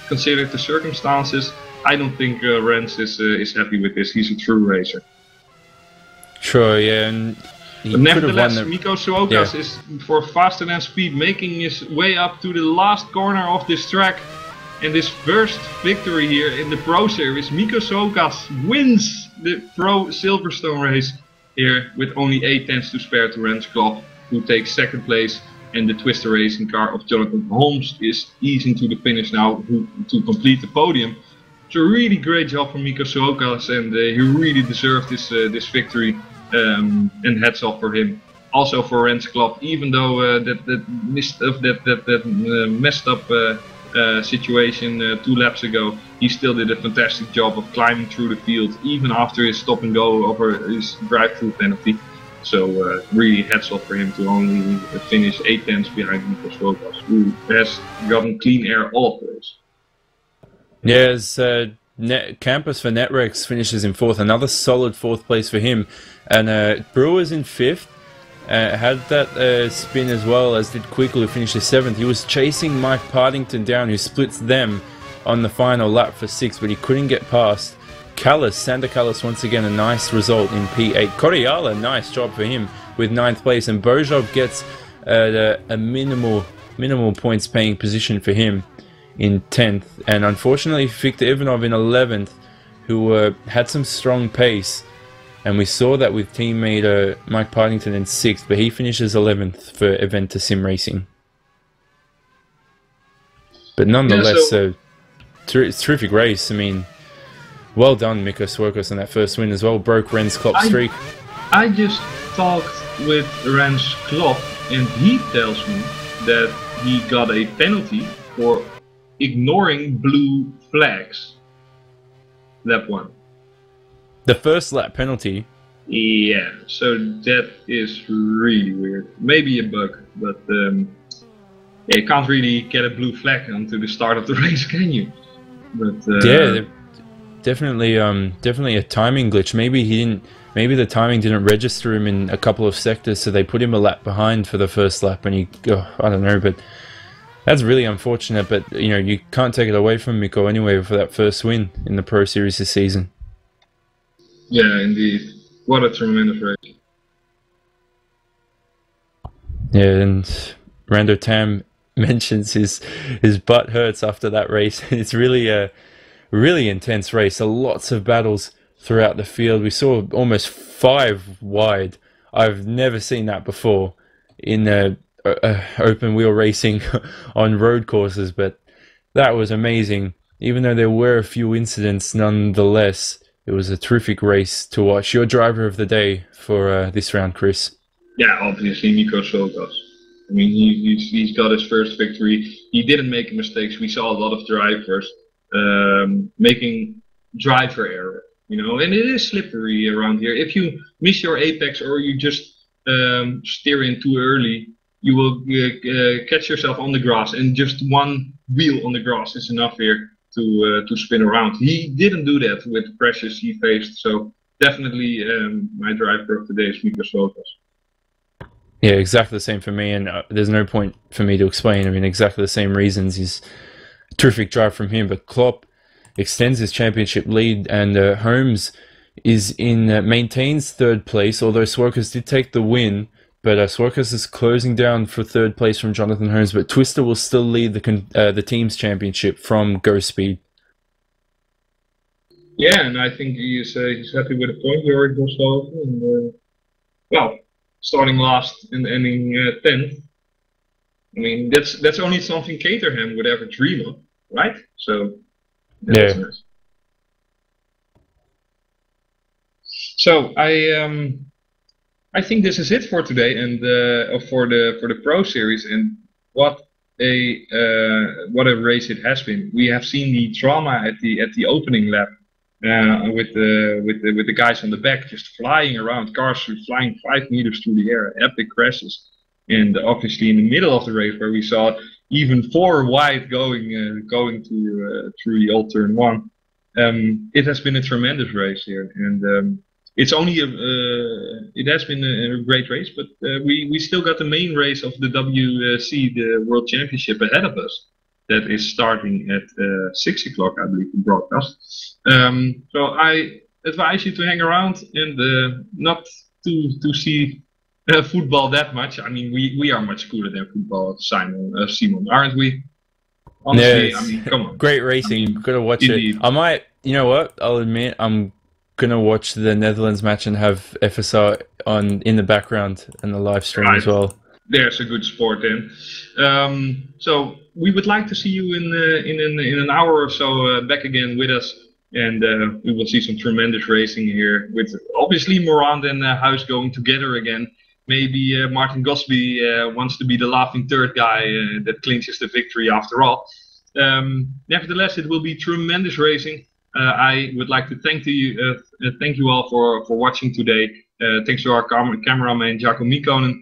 consider the circumstances. I don't think Rens is happy with this. He's a true racer.
Sure, yeah, and
but nevertheless, Mika Suokas is for faster than speed, making his way up to the last corner of this track. And this first victory here in the Pro Series, Mika Suokas wins the Pro Silverstone race here with only 8 tenths to spare to Rens Klopp, who takes second place. And the Twister racing car of Jonathan Holmes is easing to the finish now to complete the podium. It's a really great job from Mika Suokas, and he really deserved this victory, and hats off for him. Also for Rens Klopp, even though that messed up situation 2 laps ago, he still did a fantastic job of climbing through the field, even after his stop and go over his drive-through penalty. So really hats off for him to only finish 8 tenths behind Mika Suokas, who has gotten clean air all of the race.
Yes, Campus for Netrex finishes in 4th, another solid 4th place for him. And Brewer's in 5th, had that spin as well, as did Quickle, who finished 7th. He was chasing Mike Partington down, who splits them on the final lap for 6th, but he couldn't get past Callis. Sander Callis once again a nice result in P8. Correala, nice job for him with 9th place, and Bojov gets a minimal points paying position for him in 10th, and unfortunately Viktor Ivanov in 11th, who had some strong pace, and we saw that with teammate Mike Partington in 6th, but he finishes 11th for Eventa SimRacing. But nonetheless, terrific race. I mean, well done Mika Suokas on that first win as well, broke Rens Klopp's streak.
I just talked with Rens Klopp, and he tells me that he got a penalty for ignoring blue flags. Lap 1.
The first lap penalty?
Yeah, so that is really weird. Maybe a bug, but you can't really get a blue flag onto the start of the race, can you? But
yeah, definitely a timing glitch. Maybe the timing didn't register him in a couple of sectors, so they put him a lap behind for the first lap, and I don't know, but that's really unfortunate. But you can't take it away from Mikko anyway for that first win in the Pro Series this season.
Yeah, indeed. What a tremendous race.
Yeah, and Rando Tam mentions his butt hurts after that race. It's really a really intense race. Lots of battles throughout the field. We saw almost 5 wide. I've never seen that before in open wheel racing on road courses, but that was amazing. Even though there were a few incidents, nonetheless, it was a terrific race to watch. Your driver of the day for this round, Chris?
Yeah, obviously Mika Suokas. I mean, he's got his first victory. He didn't make mistakes. We saw a lot of drivers making driver error, and it is slippery around here. If you miss your apex or you just steer in too early, you will catch yourself on the grass, and just one wheel on the grass is enough here to spin around. He didn't do that with the pressures he faced, so definitely my driver of the day is Mikkosen.
Yeah, exactly the same for me, and there's no point for me to explain. I mean, exactly the same reasons. He's a terrific drive from him, but Klopp extends his championship lead, and Holmes is maintains third place, although Swarkas did take the win. But Swarkas is closing down for third place from Jonathan Holmes, but Twister will still lead the team's championship from Go Speed.
Yeah, and I think he's happy with the point he already goes over. And, well, starting last and ending 10th. I mean, that's only something Caterham would ever dream of, right? So, that's nice. So I think this is it for today, and for the Pro Series, and what a race it has been. We have seen the drama at the opening lap with the guys on the back just flying around, cars flying 5 meters through the air, epic crashes, and obviously in the middle of the race where we saw even 4 wide going to through the old turn 1. It has been a tremendous race here, and it's only it has been a great race, but we still got the main race of the WC, the World Championship, ahead of us. That is starting at 6 o'clock, I believe, the broadcast. So I advise you to hang around and not to see football that much. I mean, we are much cooler than football, Simon, aren't we? Honestly,
Yeah,
I mean, come on.
Great racing.
I mean,
Gotta watch
indeed.
it. I might, you know what? I'll admit I'm gonna watch the Netherlands match and have FSR on in the background and the live stream as well.
There's a good sport then. So we would like to see you in an hour or so back again with us, and we will see some tremendous racing here with obviously Morand and Huis going together again. Maybe Martin Gosby wants to be the laughing third guy that clinches the victory after all. Nevertheless, it will be tremendous racing. I would like to thank you all for watching today. Thanks to our cameraman Jaakko Mikkonen,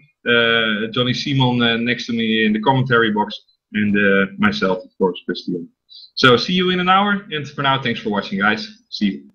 Jonny Simon next to me in the commentary box, and myself, of course, Christian. So see you in an hour, and for now, thanks for watching, guys. See you.